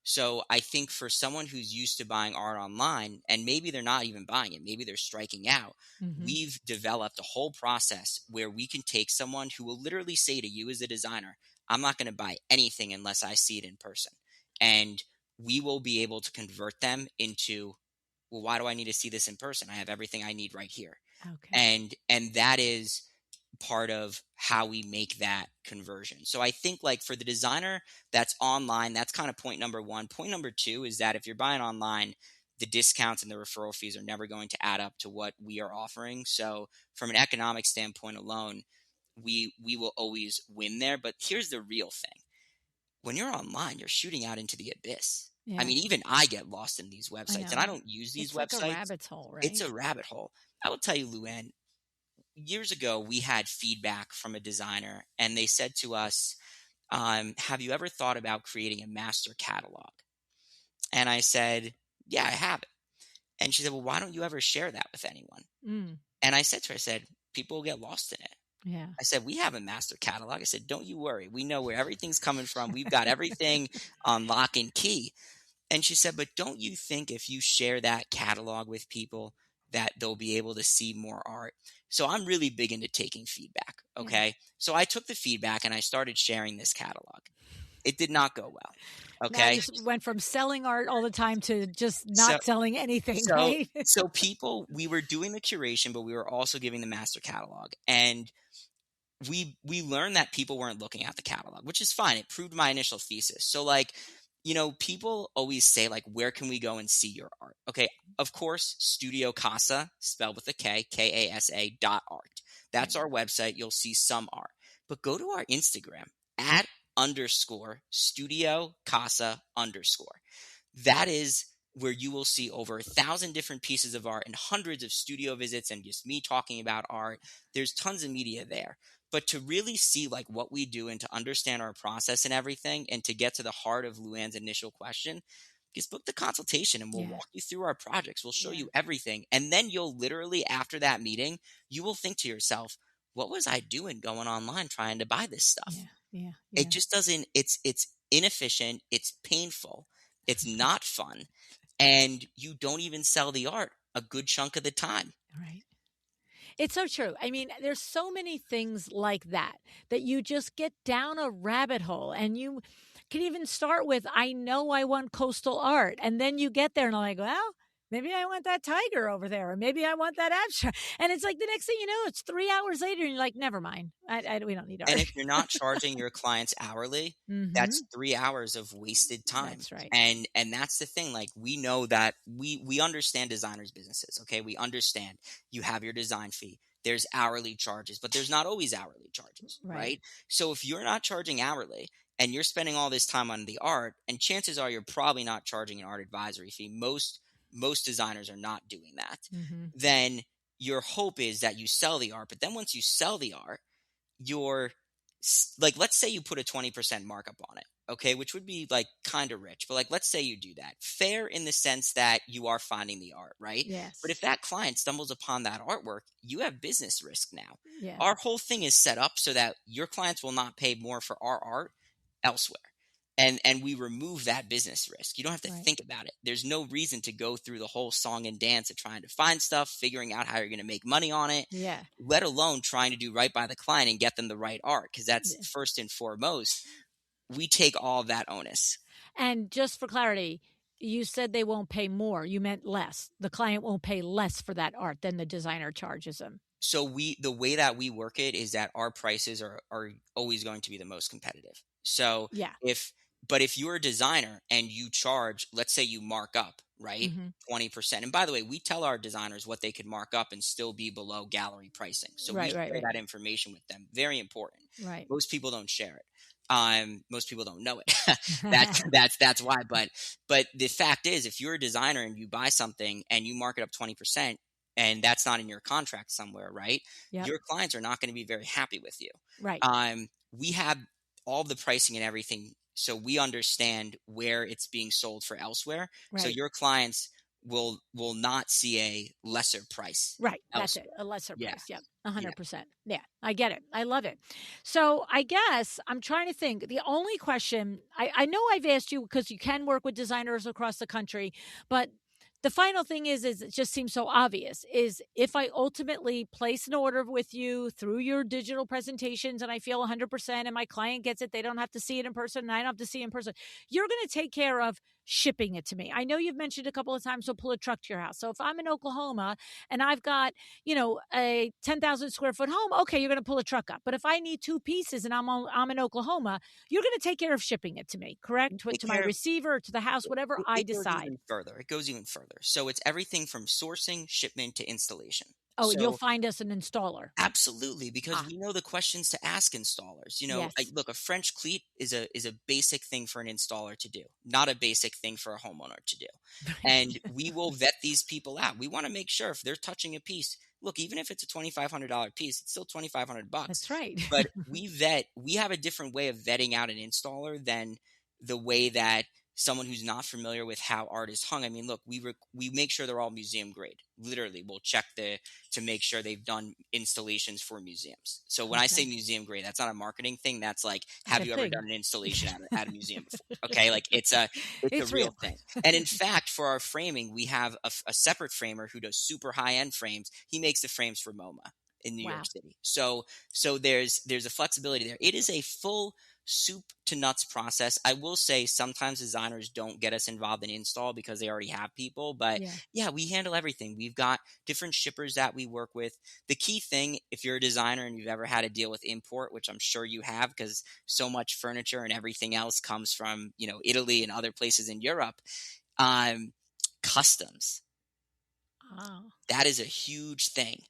[SPEAKER 2] So I think for someone who's used to buying art online, and maybe they're not even buying it, maybe they're striking out,
[SPEAKER 1] Hmm.
[SPEAKER 2] we've developed a whole process where we can take someone who will literally say to you as a designer, I'm not going to buy anything unless I see it in person. And we will be able to convert them into, well, why do I need to see this in person? I have everything I need right here.
[SPEAKER 1] Okay.
[SPEAKER 2] And that is part of how we make that conversion. So I think like for the designer that's online, that's kind of point number one. Point number two is that if you're buying online, the discounts and the referral fees are never going to add up to what we are offering. So from an economic standpoint alone, we will always win there. But here's the real thing. When you're online, you're shooting out into the abyss. I
[SPEAKER 1] Yeah,
[SPEAKER 2] mean, even I get lost in these
[SPEAKER 1] I
[SPEAKER 2] websites, and I
[SPEAKER 1] know.
[SPEAKER 2] don't use these
[SPEAKER 1] It's like a
[SPEAKER 2] websites.
[SPEAKER 1] rabbit's hole,
[SPEAKER 2] It's
[SPEAKER 1] right?
[SPEAKER 2] a rabbit hole. I will tell you, Luann, years ago, we had feedback from a designer, and they said to us, have you ever thought about creating a master catalog? And I said, yeah, I have it. And she said, well, why don't you ever share that with anyone?
[SPEAKER 1] Mm,
[SPEAKER 2] And I said to her, I said, people get lost in it.
[SPEAKER 1] yeah.
[SPEAKER 2] I said, we have a master catalog. I said, don't you worry. We know where everything's coming from. We've got everything on lock and key. And she said, but don't you think if you share that catalog with people that they'll be able to see more art? So I'm really big into taking feedback.
[SPEAKER 1] Yeah.
[SPEAKER 2] Okay. So I took the feedback and I started sharing this catalog. It did not go well.
[SPEAKER 1] Now you
[SPEAKER 2] Okay.
[SPEAKER 1] went from selling art all the time to just
[SPEAKER 2] So,
[SPEAKER 1] not selling anything,
[SPEAKER 2] so,
[SPEAKER 1] right?
[SPEAKER 2] so people, we were doing the curation, but we were also giving the master catalog. And we learned that people weren't looking at the catalog, which is fine. It proved my initial thesis. So like, people always say like, where can we go and see your art? Okay, of course, Studio Kasa, spelled with a K, Kasa .art. That's
[SPEAKER 1] Yeah.
[SPEAKER 2] our website. You'll see some art, but go to our Instagram at underscore Studio Kasa underscore. That is where you will see over 1,000 different pieces of art and hundreds of studio visits and just me talking about art. There's tons of media there. But to really see like what we do and to understand our process and everything and to get to the heart of Luann's initial question, just book the consultation and we'll
[SPEAKER 1] Yeah.
[SPEAKER 2] walk you through our projects. We'll show
[SPEAKER 1] Yeah.
[SPEAKER 2] you everything. And then you'll literally, after that meeting, you will think to yourself, what was I doing going online trying to buy this stuff?
[SPEAKER 1] Yeah. Yeah.
[SPEAKER 2] It
[SPEAKER 1] Yeah.
[SPEAKER 2] just doesn't, it's inefficient, it's painful, it's not fun, and you don't even sell the art a good chunk of the time.
[SPEAKER 1] Right. It's so true. I mean, there's so many things like that that you just get down a rabbit hole and you can even start with, I know I want coastal art. And then you get there and I'm like, well, maybe I want that tiger over there, or maybe I want that abstract. And it's like the next thing you know, it's 3 hours later and you're like, never mind. We don't need
[SPEAKER 2] And
[SPEAKER 1] art.
[SPEAKER 2] if you're not charging your clients hourly,
[SPEAKER 1] Hmm.
[SPEAKER 2] that's 3 hours of wasted time.
[SPEAKER 1] That's right.
[SPEAKER 2] And that's the thing, like, we know that we understand designers' businesses, okay? We understand you have your design fee, there's hourly charges, but there's not always hourly charges,
[SPEAKER 1] Right.
[SPEAKER 2] right? So if you're not charging hourly and you're spending all this time on the art, and chances are you're probably not charging an art advisory fee, most designers are not doing that,
[SPEAKER 1] Hmm.
[SPEAKER 2] then your hope is that you sell the art. But then once you sell the art, you're like, let's say you put a 20% markup on it, okay, which would be like kind of rich, but like, let's say you do that. Fair in the sense that you are finding the art, right? But
[SPEAKER 1] Yes.
[SPEAKER 2] if that client stumbles upon that artwork, you have business risk now.
[SPEAKER 1] Yeah.
[SPEAKER 2] Our whole thing is set up so that your clients will not pay more for our art elsewhere. And we remove that business risk. You don't have to
[SPEAKER 1] Right.
[SPEAKER 2] think about it. There's no reason to go through the whole song and dance of trying to find stuff, figuring out how you're going to make money on it,
[SPEAKER 1] Yeah.
[SPEAKER 2] let alone trying to do right by the client and get them the right art, because that's
[SPEAKER 1] Yeah.
[SPEAKER 2] first and foremost. We take all of that onus.
[SPEAKER 1] And just for clarity, you said they won't pay more. You meant less. The client won't pay less for that art than the designer charges them.
[SPEAKER 2] So the way that we work it is that our prices are always going to be the most competitive. So
[SPEAKER 1] Yeah.
[SPEAKER 2] if but if you're a designer and you charge, let's say you mark up, right?
[SPEAKER 1] Hmm.
[SPEAKER 2] 20%. And by the way, we tell our designers what they could mark up and still be below gallery pricing. So we
[SPEAKER 1] Right. Right.
[SPEAKER 2] share
[SPEAKER 1] Right.
[SPEAKER 2] that information with them. Very important.
[SPEAKER 1] Right.
[SPEAKER 2] Most people don't share it. Most people don't know it. That's why. But the fact is, if you're a designer and you buy something and you mark it up 20%, and that's not in your contract somewhere, right?
[SPEAKER 1] Yep.
[SPEAKER 2] Your clients are not going to be very happy with you.
[SPEAKER 1] Right.
[SPEAKER 2] We have all the pricing and everything So we understand where it's being sold for elsewhere. So
[SPEAKER 1] Right.
[SPEAKER 2] your clients will not see a lesser price
[SPEAKER 1] Right. That's it.
[SPEAKER 2] elsewhere.
[SPEAKER 1] A lesser
[SPEAKER 2] Yeah.
[SPEAKER 1] price. Yep.
[SPEAKER 2] Yeah.
[SPEAKER 1] 100%. Yeah. I get it. I love it. So I guess I'm trying to think. The only question I know I've asked you because you can work with designers across the country, but the final thing is it just seems so obvious is if I ultimately place an order with you through your digital presentations and I feel 100% and my client gets it, they don't have to see it in person and I don't have to see it in person. You're going to take care of shipping it to me. I know you've mentioned a couple of times we'll pull a truck to your house. So if I'm in Oklahoma and I've got, a 10,000 square foot home, okay, you're going to pull a truck up. But if I need two pieces and I'm in Oklahoma, you're going to take care of shipping it to me, correct?
[SPEAKER 2] Take
[SPEAKER 1] To my
[SPEAKER 2] care of
[SPEAKER 1] receiver, to the house, whatever I
[SPEAKER 2] it goes
[SPEAKER 1] decide.
[SPEAKER 2] even further. It goes even further. So it's everything from sourcing, shipment to installation.
[SPEAKER 1] Oh, and you'll
[SPEAKER 2] So
[SPEAKER 1] find us an installer.
[SPEAKER 2] absolutely, because
[SPEAKER 1] Ah,
[SPEAKER 2] we know the questions to ask installers.
[SPEAKER 1] yes.
[SPEAKER 2] Look, a French cleat is a basic thing for an installer to do, not a basic thing for a homeowner to do. And we will vet these people out. We want to make sure if they're touching a piece, look, even if it's a $2,500 piece, it's still 2,500 bucks.
[SPEAKER 1] That's right.
[SPEAKER 2] But we have a different way of vetting out an installer than the way that someone who's not familiar with how art is hung. I mean, look, we make sure they're all museum grade. Literally, we'll check to make sure they've done installations for museums. So when I say
[SPEAKER 1] Okay.
[SPEAKER 2] museum grade, that's not a marketing thing. That's like,
[SPEAKER 1] It's
[SPEAKER 2] have
[SPEAKER 1] a
[SPEAKER 2] you ever
[SPEAKER 1] thing.
[SPEAKER 2] done an installation at a museum before? Okay, like it's a
[SPEAKER 1] It's
[SPEAKER 2] real
[SPEAKER 1] real.
[SPEAKER 2] thing. And in fact, for our framing, we have a separate framer who does super high end frames. He makes the frames for MoMA in New York
[SPEAKER 1] Wow.
[SPEAKER 2] City. So there's a flexibility there. It is a full soup to nuts process. I will say sometimes designers don't get us involved in install because they already have people, but
[SPEAKER 1] Yeah.
[SPEAKER 2] yeah, we handle everything. We've got different shippers that we work with. The key thing, if you're a designer and you've ever had to deal with import, which I'm sure you have because so much furniture and everything else comes from, Italy and other places in Europe, um, customs.
[SPEAKER 1] Ah,
[SPEAKER 2] That is a huge thing.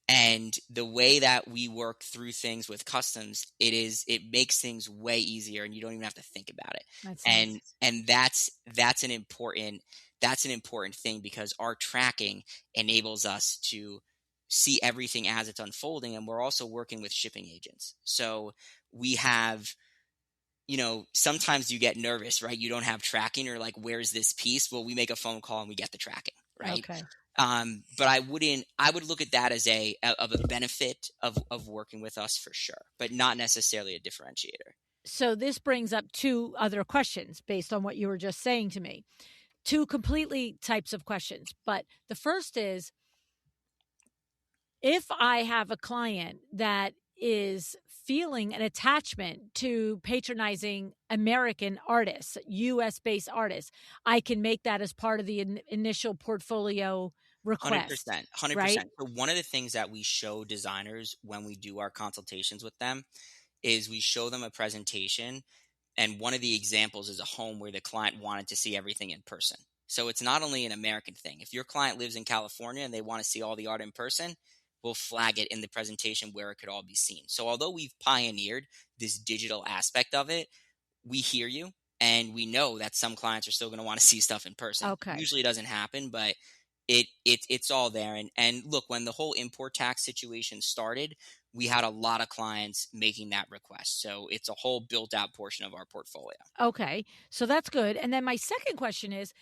[SPEAKER 2] And the way that we work through things with customs, it makes things way easier and you don't even have to think about it.
[SPEAKER 1] that's
[SPEAKER 2] And
[SPEAKER 1] nice.
[SPEAKER 2] and that's an important thing because our tracking enables us to see everything as it's unfolding, and we're also working with shipping agents. So we have, sometimes you get nervous, right? You don't have tracking or like, where's this piece? Well, we make a phone call and we get the tracking, right?
[SPEAKER 1] Okay.
[SPEAKER 2] But I would look at that as of a benefit of working with us for sure, but not necessarily a differentiator.
[SPEAKER 1] So this brings up two other questions based on what you were just saying to me. Two completely types of questions. But the first is if I have a client that is feeling an attachment to patronizing American artists, US based artists, I can make that as part of the initial portfolio request,
[SPEAKER 2] 100%, 100%.
[SPEAKER 1] right?
[SPEAKER 2] So one of the things that we show designers when we do our consultations with them is we show them a presentation. And one of the examples is a home where the client wanted to see everything in person. So it's not only an American thing. If your client lives in California and they want to see all the art in person, we'll flag it in the presentation where it could all be seen. So although we've pioneered this digital aspect of it, we hear you and we know that some clients are still going to want to see stuff in person.
[SPEAKER 1] Okay.
[SPEAKER 2] Usually it doesn't happen, but it's all there. And look, when the whole import tax situation started, we had a lot of clients making that request. So it's a whole built out portion of our portfolio.
[SPEAKER 1] Okay. So that's good. And then my second question is,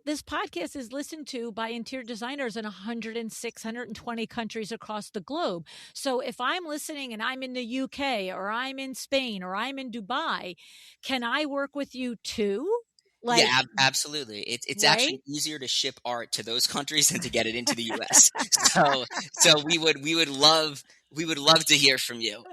[SPEAKER 1] this podcast is listened to by interior designers in 106, 120 countries across the globe. So if I'm listening and I'm in the UK or I'm in Spain or I'm in Dubai, can I work with you too?
[SPEAKER 2] Yeah,
[SPEAKER 1] Like,
[SPEAKER 2] absolutely. It's
[SPEAKER 1] right?
[SPEAKER 2] actually easier to ship art to those countries than to get it into the U.S. So we would love to hear from you.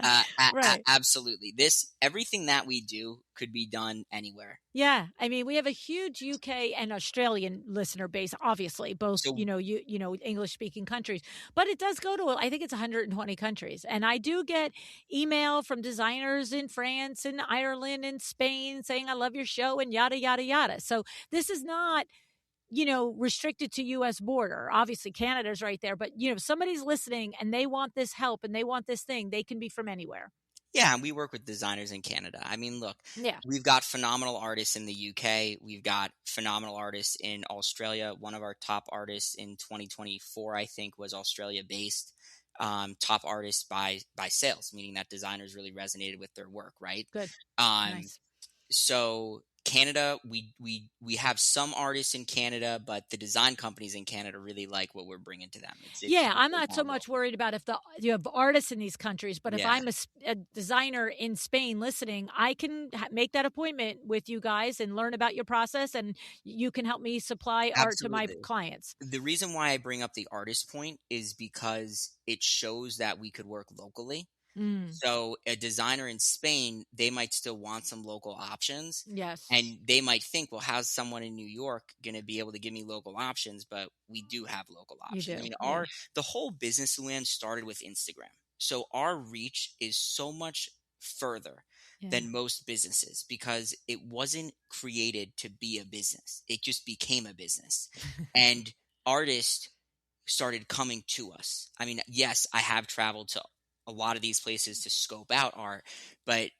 [SPEAKER 1] Right.
[SPEAKER 2] Absolutely. Everything that we do could be done anywhere.
[SPEAKER 1] Yeah, I mean, we have a huge UK and Australian listener base, obviously, both,
[SPEAKER 2] So
[SPEAKER 1] English speaking countries, but it does go to, I think it's 120 countries. And I do get email from designers in France and Ireland and Spain saying, I love your show and yada, yada, yada. So this is not, restricted to US border. Obviously Canada's right there, but somebody's listening and they want this help and they want this thing, they can be from anywhere.
[SPEAKER 2] yeah, and we work with designers in Canada. I mean, look,
[SPEAKER 1] Yeah,
[SPEAKER 2] we've got phenomenal artists in the UK. We've got phenomenal artists in Australia. One of our top artists in 2024, I think, was Australia based. Top artists by sales, meaning that designers really resonated with their work, right?
[SPEAKER 1] good.
[SPEAKER 2] Um,
[SPEAKER 1] Nice.
[SPEAKER 2] So Canada, we have some artists in Canada, but the design companies in Canada really like what we're bringing to them. It's
[SPEAKER 1] Yeah, I'm
[SPEAKER 2] they
[SPEAKER 1] not so
[SPEAKER 2] want
[SPEAKER 1] much
[SPEAKER 2] local.
[SPEAKER 1] worried about if you have artists in these countries, but if
[SPEAKER 2] Yeah,
[SPEAKER 1] I'm a designer in Spain listening, I can make that appointment with you guys and learn about your process, and you can help me supply art to my
[SPEAKER 2] absolutely.
[SPEAKER 1] clients.
[SPEAKER 2] The reason why I bring up the artist point is because it shows that we could work locally.
[SPEAKER 1] Mm,
[SPEAKER 2] So a designer in Spain, they might still want some local options.
[SPEAKER 1] yes,
[SPEAKER 2] And they might think, well, how's someone in New York going to be able to give me local options? But we do have local
[SPEAKER 1] you
[SPEAKER 2] options. I
[SPEAKER 1] do.
[SPEAKER 2] mean,
[SPEAKER 1] Yeah,
[SPEAKER 2] the whole business, Luann, started with Instagram. So our reach is so much further
[SPEAKER 1] yeah.
[SPEAKER 2] than most businesses because it wasn't created to be a business. It just became a business. And artists started coming to us. I mean, yes, I have traveled to a lot of these places to scope out art, but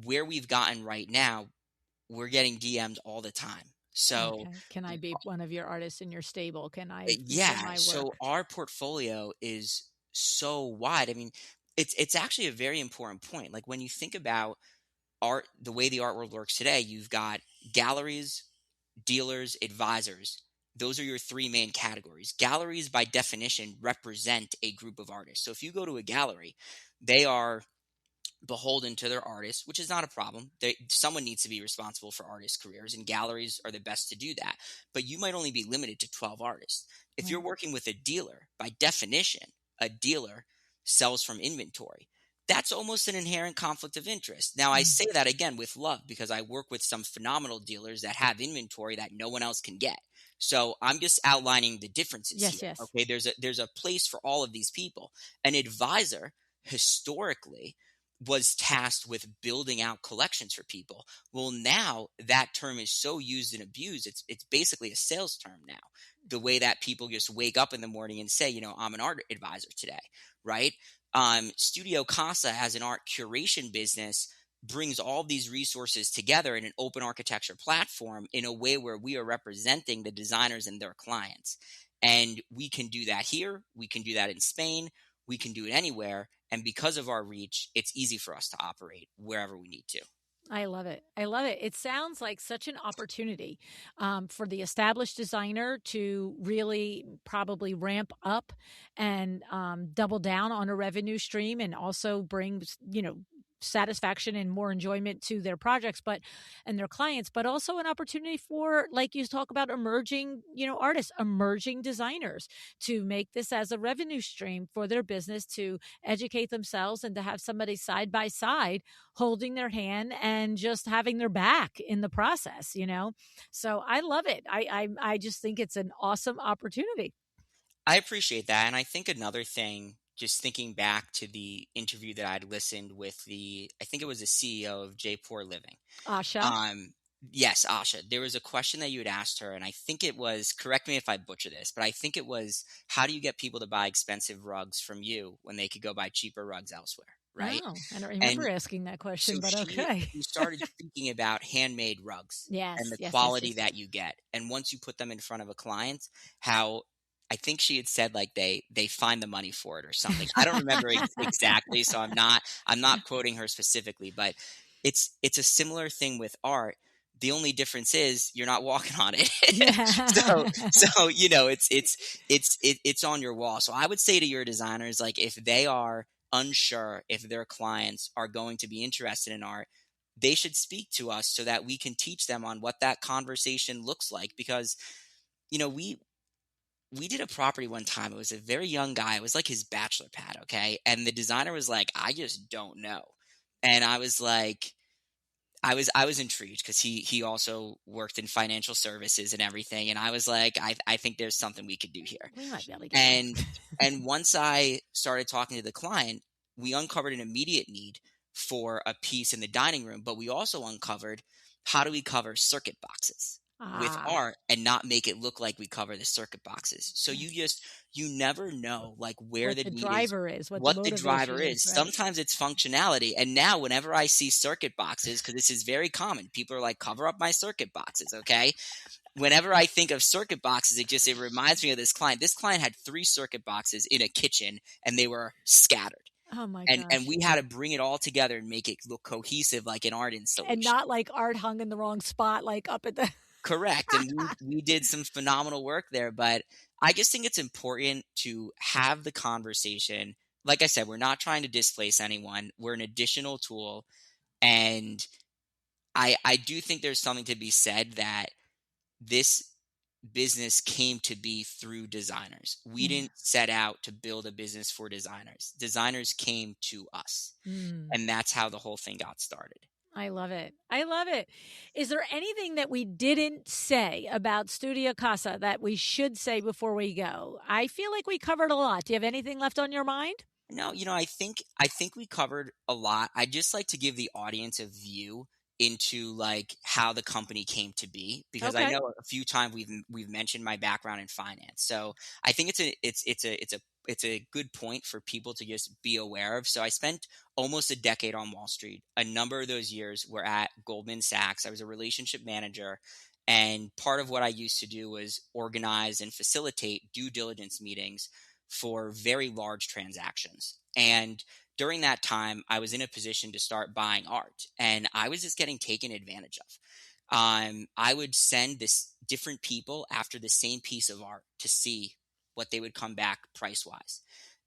[SPEAKER 2] where we've gotten right now, we're getting DM'd all the time. So,
[SPEAKER 1] Okay. Can I be one of your artists in your stable? Can I feature
[SPEAKER 2] yeah,
[SPEAKER 1] my
[SPEAKER 2] so
[SPEAKER 1] work?
[SPEAKER 2] our portfolio is so wide. I mean, it's actually a very important point. Like when you think about art, the way the art world works today, you've got galleries, dealers, advisors. Those are your three main categories. Galleries, by definition, represent a group of artists. So if you go to a gallery, they are beholden to their artists, which is not a problem. Someone needs to be responsible for artists' careers, and galleries are the best to do that. But you might only be limited to 12 artists. If you're
[SPEAKER 1] Right.
[SPEAKER 2] working with a dealer, by definition, a dealer sells from inventory. That's almost an inherent conflict of interest. Now, I
[SPEAKER 1] Mm,
[SPEAKER 2] say that again with love because I work with some phenomenal dealers that have inventory that no one else can get. So I'm just outlining the differences
[SPEAKER 1] yes,
[SPEAKER 2] here.
[SPEAKER 1] yes.
[SPEAKER 2] Okay, there's a place for all of these people. An advisor historically was tasked with building out collections for people. Well, now that term is so used and abused, it's basically a sales term now. The way that people just wake up in the morning and say, I'm an art advisor today, right? Studio Casa as an art curation business brings all these resources together in an open architecture platform in a way where we are representing the designers and their clients. And we can do that here. We can do that in Spain. We can do it anywhere. And because of our reach, it's easy for us to operate wherever we need to.
[SPEAKER 1] I love it. I love it. It sounds like such an opportunity for the established designer to really probably ramp up and double down on a revenue stream and also bring, satisfaction and more enjoyment to their projects but and their clients, but also an opportunity for, like you talk about, emerging artists, emerging designers, to make this as a revenue stream for their business, to educate themselves and to have somebody side by side holding their hand and just having their back in the process. So I love it. I just think it's an awesome opportunity.
[SPEAKER 2] I appreciate that. And I think another thing, just thinking back to the interview that I'd listened with I think it was the CEO of J Poor Living.
[SPEAKER 1] Asha.
[SPEAKER 2] Um, yes, Asha, there was a question that you had asked her, and I think it was, correct me if I butcher this, but I think it was, how do you get people to buy expensive rugs from you when they could go buy cheaper rugs elsewhere? Right.
[SPEAKER 1] Oh, I don't
[SPEAKER 2] And
[SPEAKER 1] remember asking that
[SPEAKER 2] so
[SPEAKER 1] question, but
[SPEAKER 2] she
[SPEAKER 1] okay.
[SPEAKER 2] she started speaking about handmade rugs and
[SPEAKER 1] Yes,
[SPEAKER 2] the
[SPEAKER 1] yes, yes,
[SPEAKER 2] quality
[SPEAKER 1] yes.
[SPEAKER 2] that you get. And once you put them in front of a client, how I think she had said like they find the money for it or something. I don't remember exactly, so I'm not quoting her specifically, but it's a similar thing with art. The only difference is you're not walking on it. so
[SPEAKER 1] Yeah.
[SPEAKER 2] so it's on your wall. So I would say to your designers, like if they are unsure if their clients are going to be interested in art, they should speak to us so that we can teach them on what that conversation looks like. Because, we did a property one time. It was a very young guy. It was like his bachelor pad, okay? And the designer was like, I just don't know. And I was like, I was intrigued because he also worked in financial services and everything. And I was like, I think there's something we could do here.
[SPEAKER 1] We might be able to get him.
[SPEAKER 2] And once I started talking to the client, we uncovered an immediate need for a piece in the dining room, but we also uncovered, how do we cover circuit boxes with
[SPEAKER 1] Ah,
[SPEAKER 2] art and not make it look like we cover the circuit boxes. So
[SPEAKER 1] yes.
[SPEAKER 2] you never know like where
[SPEAKER 1] What
[SPEAKER 2] the
[SPEAKER 1] the
[SPEAKER 2] need is,
[SPEAKER 1] driver is, what the
[SPEAKER 2] what the driver
[SPEAKER 1] motivation
[SPEAKER 2] is.
[SPEAKER 1] is, right?
[SPEAKER 2] Sometimes it's functionality. And now whenever I see circuit boxes, because this is very common, people are like, cover up my circuit boxes, okay? Whenever I think of circuit boxes, it reminds me of this client. This client had 3 circuit boxes in a kitchen and they were scattered.
[SPEAKER 1] Oh my
[SPEAKER 2] And
[SPEAKER 1] gosh.
[SPEAKER 2] we had to bring it all together and make it look cohesive like an art
[SPEAKER 1] And
[SPEAKER 2] installation.
[SPEAKER 1] not like art hung in the wrong spot, like up at the
[SPEAKER 2] Correct, and we did some phenomenal work there, but I just think it's important to have the conversation. Like I said, we're not trying to displace anyone. We're an additional tool, and I do think there's something to be said that this business came to be through designers. We
[SPEAKER 1] Yeah.
[SPEAKER 2] didn't set out to build a business for designers. Designers came to us,
[SPEAKER 1] Mm.
[SPEAKER 2] and that's how the whole thing got started.
[SPEAKER 1] I love it. I love it. Is there anything that we didn't say about Studio Casa that we should say before we go? I feel like we covered a lot. Do you have anything left on your mind?
[SPEAKER 2] No, I think we covered a lot. I'd just like to give the audience a view into like how the company came to be, because I
[SPEAKER 1] Okay.
[SPEAKER 2] know a few times we've mentioned my background in finance. So I think it's a good point for people to just be aware of. So I spent almost a decade on Wall Street. A number of those years were at Goldman Sachs. I was a relationship manager, and part of what I used to do was organize and facilitate due diligence meetings for very large transactions. And during that time, I was in a position to start buying art, and I was just getting taken advantage of. I would send this different people after the same piece of art to see what they would come back price wise.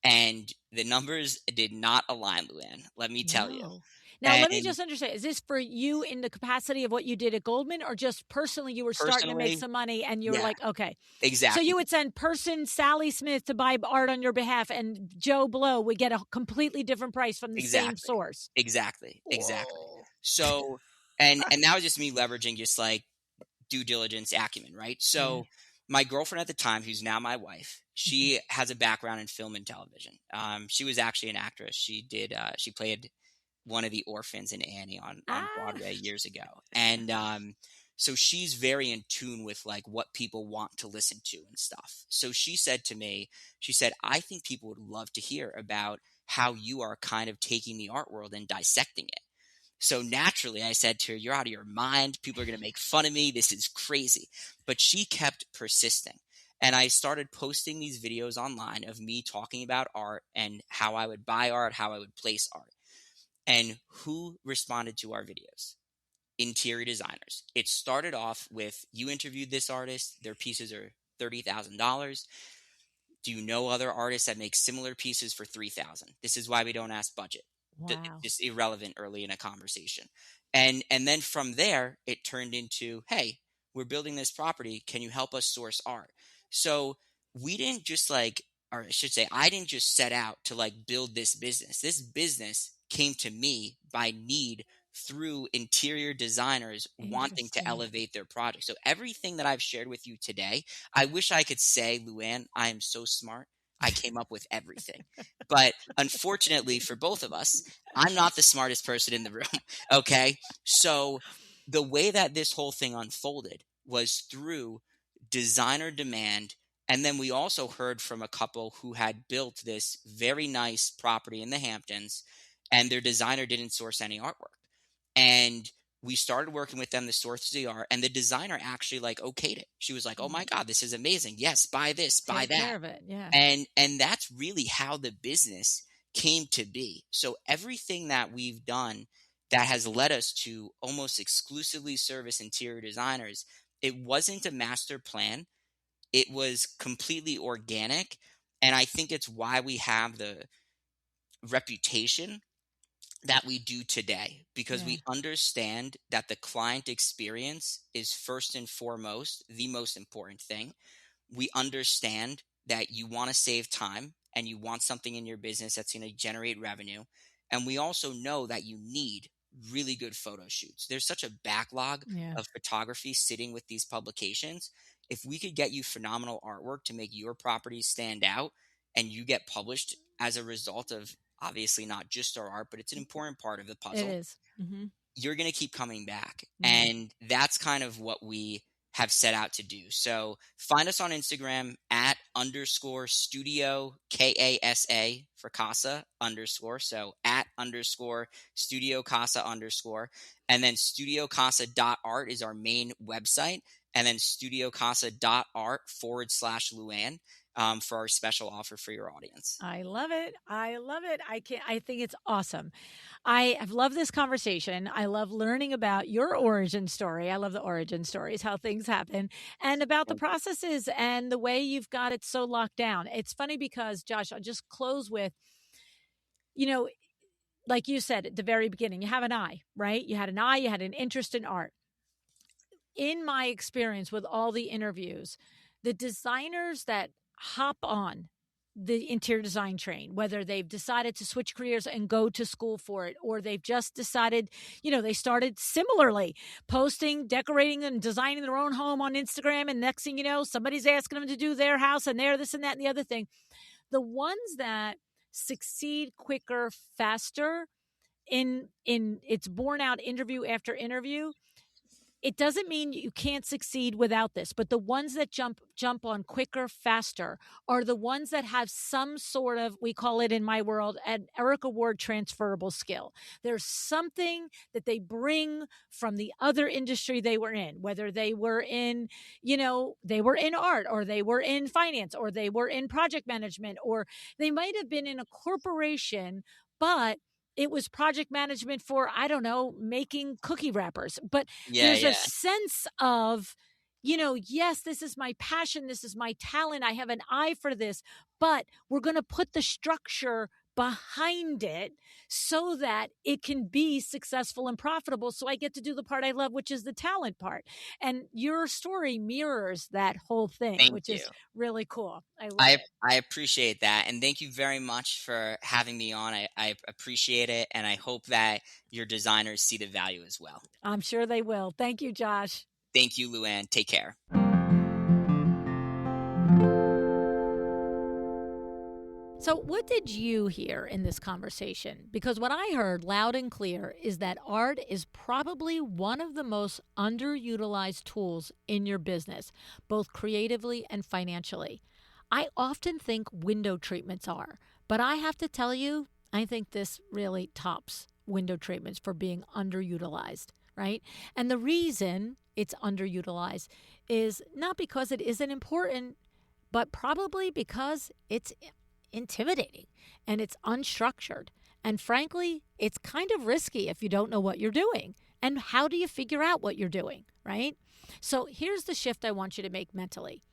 [SPEAKER 2] And the numbers did not align, Luann, let me tell you.
[SPEAKER 1] No. Now, let me
[SPEAKER 2] And
[SPEAKER 1] just understand. Is this for you in the capacity of what you did at Goldman, or just personally you were starting to make
[SPEAKER 2] personally,
[SPEAKER 1] some money and you were
[SPEAKER 2] yeah,
[SPEAKER 1] like, okay. So
[SPEAKER 2] exactly.
[SPEAKER 1] you would send person Sally Smith to buy art on your behalf, and Joe Blow would get a completely different price from the same
[SPEAKER 2] Exactly.
[SPEAKER 1] source.
[SPEAKER 2] Exactly.
[SPEAKER 1] Whoa.
[SPEAKER 2] So and that was just me leveraging just like due diligence acumen, right?
[SPEAKER 1] Yeah.
[SPEAKER 2] So my girlfriend at the time, who's now my wife,
[SPEAKER 1] Mhm.
[SPEAKER 2] she has a background in film and television. She was actually an actress. She played one of the orphans in Annie on
[SPEAKER 1] Ah.
[SPEAKER 2] Broadway years ago, and so she's very in tune with like what people want to listen to and stuff. So she said to me, she said, "I think people would love to hear about how you are kind of taking the art world and dissecting it." So naturally, I said to her, "You're out of your mind. People are going to make fun of me. This is crazy." But she kept persisting. And I started posting these videos online of me talking about art and how I would buy art, how I would place art. And who responded to our videos? Interior designers. It started off with, "You interviewed this artist, their pieces are $30,000. Do you know other artists that make similar pieces for 3,000? This is why we don't ask budget."
[SPEAKER 1] Wow.
[SPEAKER 2] Just irrelevant early in a conversation. And then from there it turned into, "Hey, we're building this property. Can you help us source art?" So we didn't just like, or I should say, I didn't just set out to like build this business. This business came to me by need through interior designers wanting to
[SPEAKER 1] Interesting.
[SPEAKER 2] elevate their project. So everything that I've shared with you today, I wish I could say, "Luann, I am so smart. I came up with everything." But unfortunately for both of us, I'm not the smartest person in the room. Okay. So the way that this whole thing unfolded was through designer demand. And then we also heard from a couple who had built this very nice property in the Hamptons, and their designer didn't source any artwork. And we started working with them to source the art, and the designer actually like okayed it. She was like, "Oh
[SPEAKER 1] Mm.
[SPEAKER 2] my God, this is amazing. Yes, buy this, buy
[SPEAKER 1] Take care
[SPEAKER 2] that."
[SPEAKER 1] of it. Yeah.
[SPEAKER 2] And that's really how the business came to be. So everything that we've done that has led us to almost exclusively service interior designers, it wasn't a master plan. It was completely organic, and I think it's why we have the reputation that we do today, because
[SPEAKER 1] Yeah.
[SPEAKER 2] we understand that the client experience is first and foremost the most important thing. We understand that you want to save time and you want something in your business that's going to generate revenue. And we also know that you need really good photo shoots. There's such a backlog
[SPEAKER 1] Yeah.
[SPEAKER 2] of photography sitting with these publications. If we could get you phenomenal artwork to make your properties stand out, and you get published as a result of obviously not just our art, but it's an important part of the
[SPEAKER 1] It
[SPEAKER 2] puzzle,
[SPEAKER 1] is. Mm-hmm.
[SPEAKER 2] you're going to keep coming back.
[SPEAKER 1] Yeah.
[SPEAKER 2] And that's kind of what we have set out to do. So find us on Instagram at underscore studio KASA for Casa underscore. So at underscore studio Casa underscore. And then studiocasa.art is our main website. And then studiocasa.art /Luann. for our special offer for your audience.
[SPEAKER 1] I love it. I love it. I think it's awesome. I have loved this conversation. I love learning about your origin story. I love the origin stories, how things happen, and about the
[SPEAKER 2] Thank you.
[SPEAKER 1] processes and the way you've got it so locked down. It's funny because, Josh, I'll just close with, you know, like you said at the very beginning, you have an eye, right? You had an eye, you had an interest in art. In my experience with all the interviews, the designers that hop on the interior design train, whether they've decided to switch careers and go to school for it, or they've just decided, they started similarly posting, decorating, and designing their own home on Instagram. And next thing you know, somebody's asking them to do their house and their this and that and the other thing. The ones that succeed quicker, faster in it's borne out interview after interview. It doesn't mean you can't succeed without this, but the ones that jump on quicker, faster are the ones that have some sort of, we call it in my world, an Eric Award transferable skill. There's something that they bring from the other industry they were in, whether they were in, they were in art, or they were in finance, or they were in project management, or they might have been in a corporation, but it was project management for, I don't know, making cookie wrappers. But
[SPEAKER 2] Yeah,
[SPEAKER 1] there's a
[SPEAKER 2] yeah.
[SPEAKER 1] sense of, yes, this is my passion. This is my talent. I have an eye for this, but we're going to put the structure behind it so that it can be successful and profitable. So I get to do the part I love, which is the talent part. And your story mirrors that whole thing,
[SPEAKER 2] Thank
[SPEAKER 1] which
[SPEAKER 2] you.
[SPEAKER 1] is really cool. I love
[SPEAKER 2] I
[SPEAKER 1] it.
[SPEAKER 2] I appreciate that, and thank you very much for having me on. I appreciate it, and I hope that your designers see the value as well.
[SPEAKER 1] I'm sure they will. Thank you, Josh.
[SPEAKER 2] Thank you, Luann. Take care.
[SPEAKER 1] So, what did you hear in this conversation? Because what I heard loud and clear is that art is probably one of the most underutilized tools in your business, both creatively and financially. I often think window treatments are, but I have to tell you, I think this really tops window treatments for being underutilized, right? And the reason it's underutilized is not because it isn't important, but probably because it's intimidating and it's unstructured. And frankly, it's kind of risky if you don't know what you're doing. And how do you figure out what you're doing, right? So here's the shift I want you to make mentally.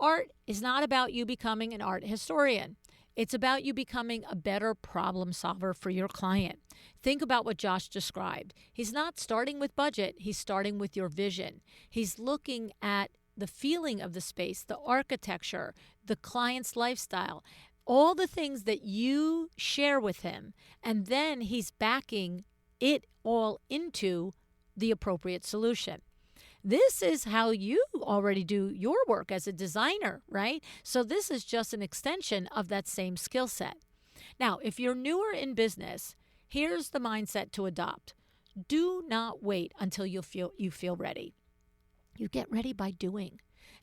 [SPEAKER 1] Art is not about you becoming an art historian. It's about you becoming a better problem solver for your client. Think about what Josh described. He's not starting with budget, he's starting with your vision. He's looking at the feeling of the space, the architecture, the client's lifestyle, all the things that you share with him, and then he's backing it all into the appropriate solution. This is how you already do your work as a designer, right? So this is just an extension of that same skill set. Now, if you're newer in business, here's the mindset to adopt. Do not wait until you feel ready. You get ready by doing.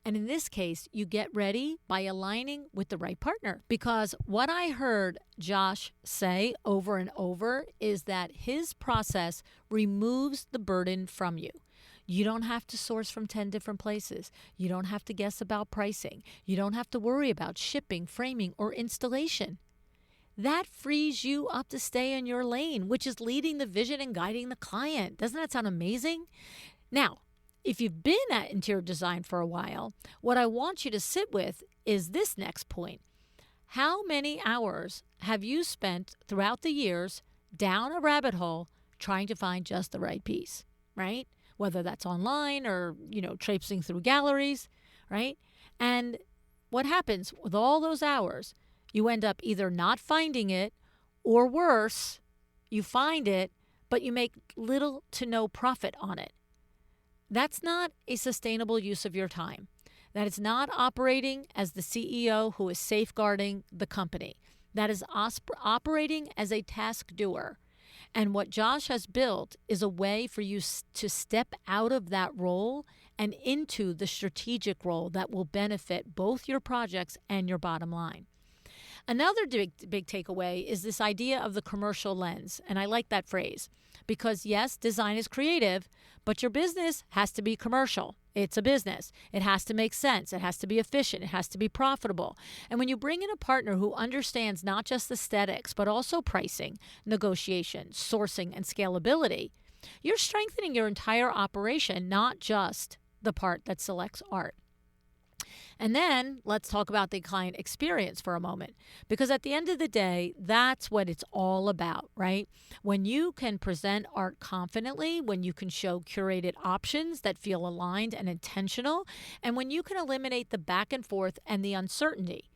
[SPEAKER 1] And in this case, you get ready by aligning with the right partner. Because what I heard Josh say over and over is that his process removes the burden from you. You don't have to source from 10 different places. You don't have to guess about pricing. You don't have to worry about shipping, framing, or installation. That frees you up to stay in your lane, which is leading the vision and guiding the client. Doesn't that sound amazing? Now, if you've been at interior design for a while, what I want you to sit with is this next point. How many hours have you spent throughout the years down a rabbit hole trying to find just the right piece, right? Whether that's online or, traipsing through galleries, right? And what happens with all those hours? You end up either not finding it, or worse, you find it, but you make little to no profit on it. That's not a sustainable use of your time. That is not operating as the CEO who is safeguarding the company. That is operating as a task doer. And what Josh has built is a way for you to step out of that role and into the strategic role that will benefit both your projects and your bottom line. Another big takeaway is this idea of the commercial lens. And I like that phrase because, yes, design is creative, but your business has to be commercial. It's a business. It has to make sense. It has to be efficient. It has to be profitable. And when you bring in a partner who understands not just aesthetics, but also pricing, negotiation, sourcing, and scalability, you're strengthening your entire operation, not just the part that selects art. And then let's talk about the client experience for a moment, because at the end of the day, that's what it's all about, right? When you can present art confidently, when you can show curated options that feel aligned and intentional, and when you can eliminate the back and forth and the uncertainty,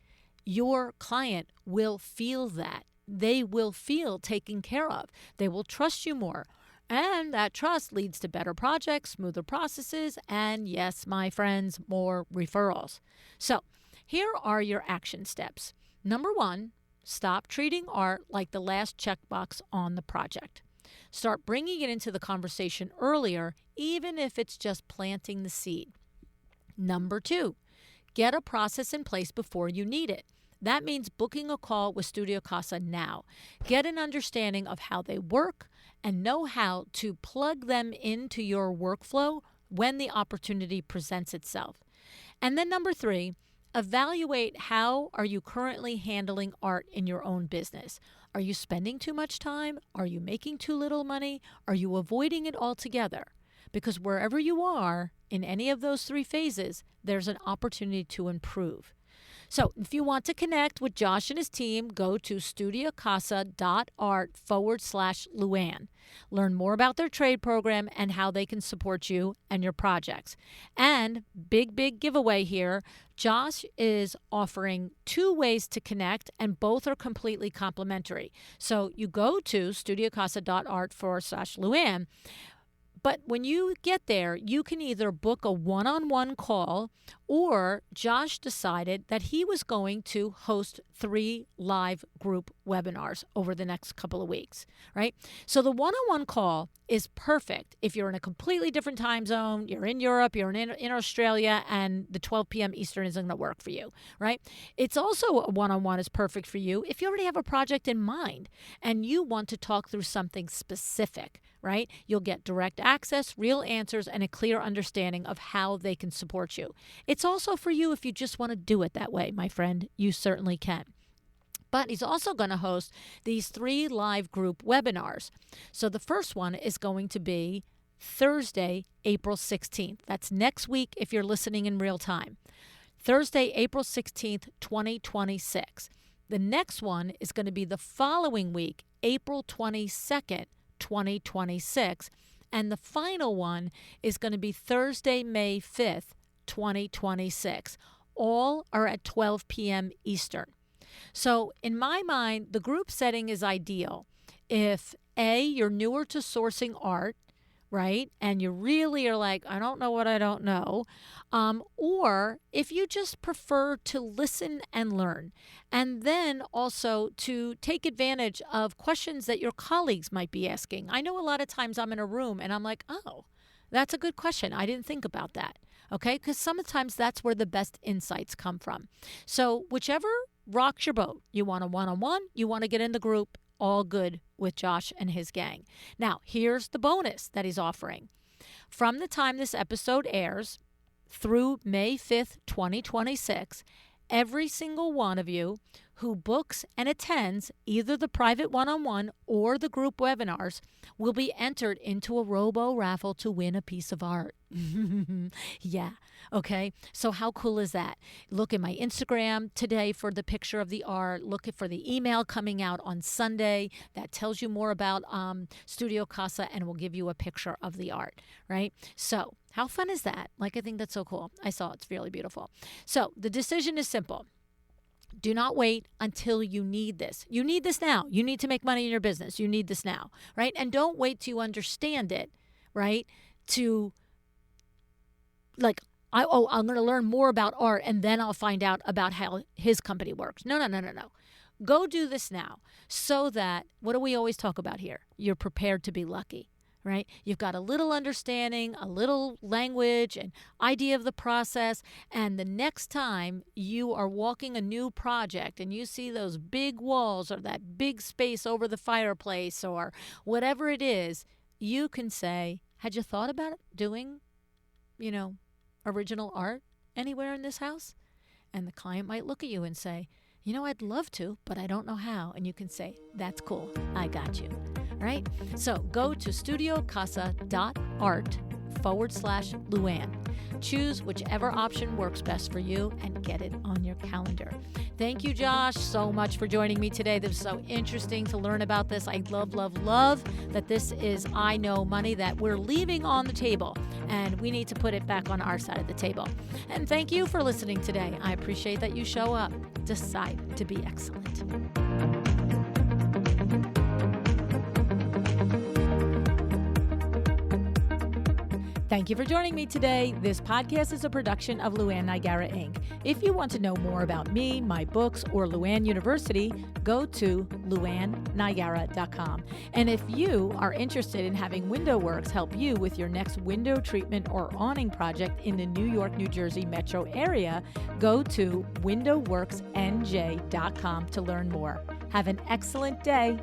[SPEAKER 1] your client will feel that. They will feel taken care of. They will trust you more. And that trust leads to better projects, smoother processes, and yes, my friends, more referrals. So here are your action steps. Number 1, stop treating art like the last checkbox on the project. Start bringing it into the conversation earlier, even if it's just planting the seed. Number 2, get a process in place before you need it. That means booking a call with Studio Kasa now. Get an understanding of how they work and know how to plug them into your workflow when the opportunity presents itself. And then number 3, evaluate how are you currently handling art in your own business. Are you spending too much time? Are you making too little money? Are you avoiding it altogether? Because wherever you are in any of those 3 phases, there's an opportunity to improve. So if you want to connect with Josh and his team, go to studiokasa.art/Luann. Learn more about their trade program and how they can support you and your projects. And big giveaway here, Josh is offering 2 ways to connect, and both are completely complimentary. So you go to studiokasa.art/Luann. But when you get there, you can either book a one-on-one call, or Josh decided that he was going to host 3 live group webinars over the next couple of weeks, right? So the one-on-one call is perfect if you're in a completely different time zone, you're in Europe, you're in Australia, and the 12 p.m. Eastern isn't going to work for you, right? It's also a one-on-one is perfect for you if you already have a project in mind and you want to talk through something specific, right? You'll get direct access, real answers, and a clear understanding of how they can support you. It's also for you if you just want to do it that way, my friend. You certainly can. But he's also going to host these 3 live group webinars. So the first one is going to be Thursday, April 16th. That's next week if you're listening in real time. Thursday, April 16th, 2026. The next one is going to be the following week, April 22nd, 2026. And the final one is going to be Thursday, May 5th, 2026. All are at 12 p.m. Eastern. So in my mind, the group setting is ideal if A, you're newer to sourcing art, right? And you really are like, I don't know what I don't know. Or if you just prefer to listen and learn, and then also to take advantage of questions that your colleagues might be asking. I know a lot of times I'm in a room and I'm like, oh, that's a good question. I didn't think about that. Okay, because sometimes that's where the best insights come from. So whichever rocks your boat, you want a one-on-one, you want to get in the group, all good with Josh and his gang. Now, here's the bonus that he's offering. From the time this episode airs through May 5th, 2026, every single one of you who books and attends either the private one-on-one or the group webinars will be entered into a robo raffle to win a piece of art. Yeah. Okay. So how cool is that? Look at my Instagram today for the picture of the art. Look for the email coming out on Sunday that tells you more about Studio Kasa and will give you a picture of the art, right? So how fun is that? Like, I think that's so cool. I saw it's really beautiful. So the decision is simple. Do not wait until you need this. You need this now. You need to make money in your business. You need this now, right? And don't wait till you understand it, right? To like, I'm going to learn more about art and then I'll find out about how his company works. No. Go do this now so that, what do we always talk about here? You're prepared to be lucky, right? You've got a little understanding, a little language, an idea of the process, and the next time you are walking a new project and you see those big walls or that big space over the fireplace or whatever it is, you can say, had you thought about doing, original art anywhere in this house? And the client might look at you and say, I'd love to, but I don't know how. And you can say, that's cool. I got you. All right? So go to studiocasa.art/Luann. Choose whichever option works best for you and get it on your calendar. Thank you, Josh, so much for joining me today. This was so interesting to learn about this. I love that this is I Know Money that we're leaving on the table, and we need to put it back on our side of the table. And thank you for listening today. I appreciate that you show up. Decide to be excellent. Thank you for joining me today. This podcast is a production of Luann Nigara, Inc. If you want to know more about me, my books, or Luann University, go to luannnigara.com. And if you are interested in having WindowWorks help you with your next window treatment or awning project in the New York, New Jersey metro area, go to windowworksnj.com to learn more. Have an excellent day.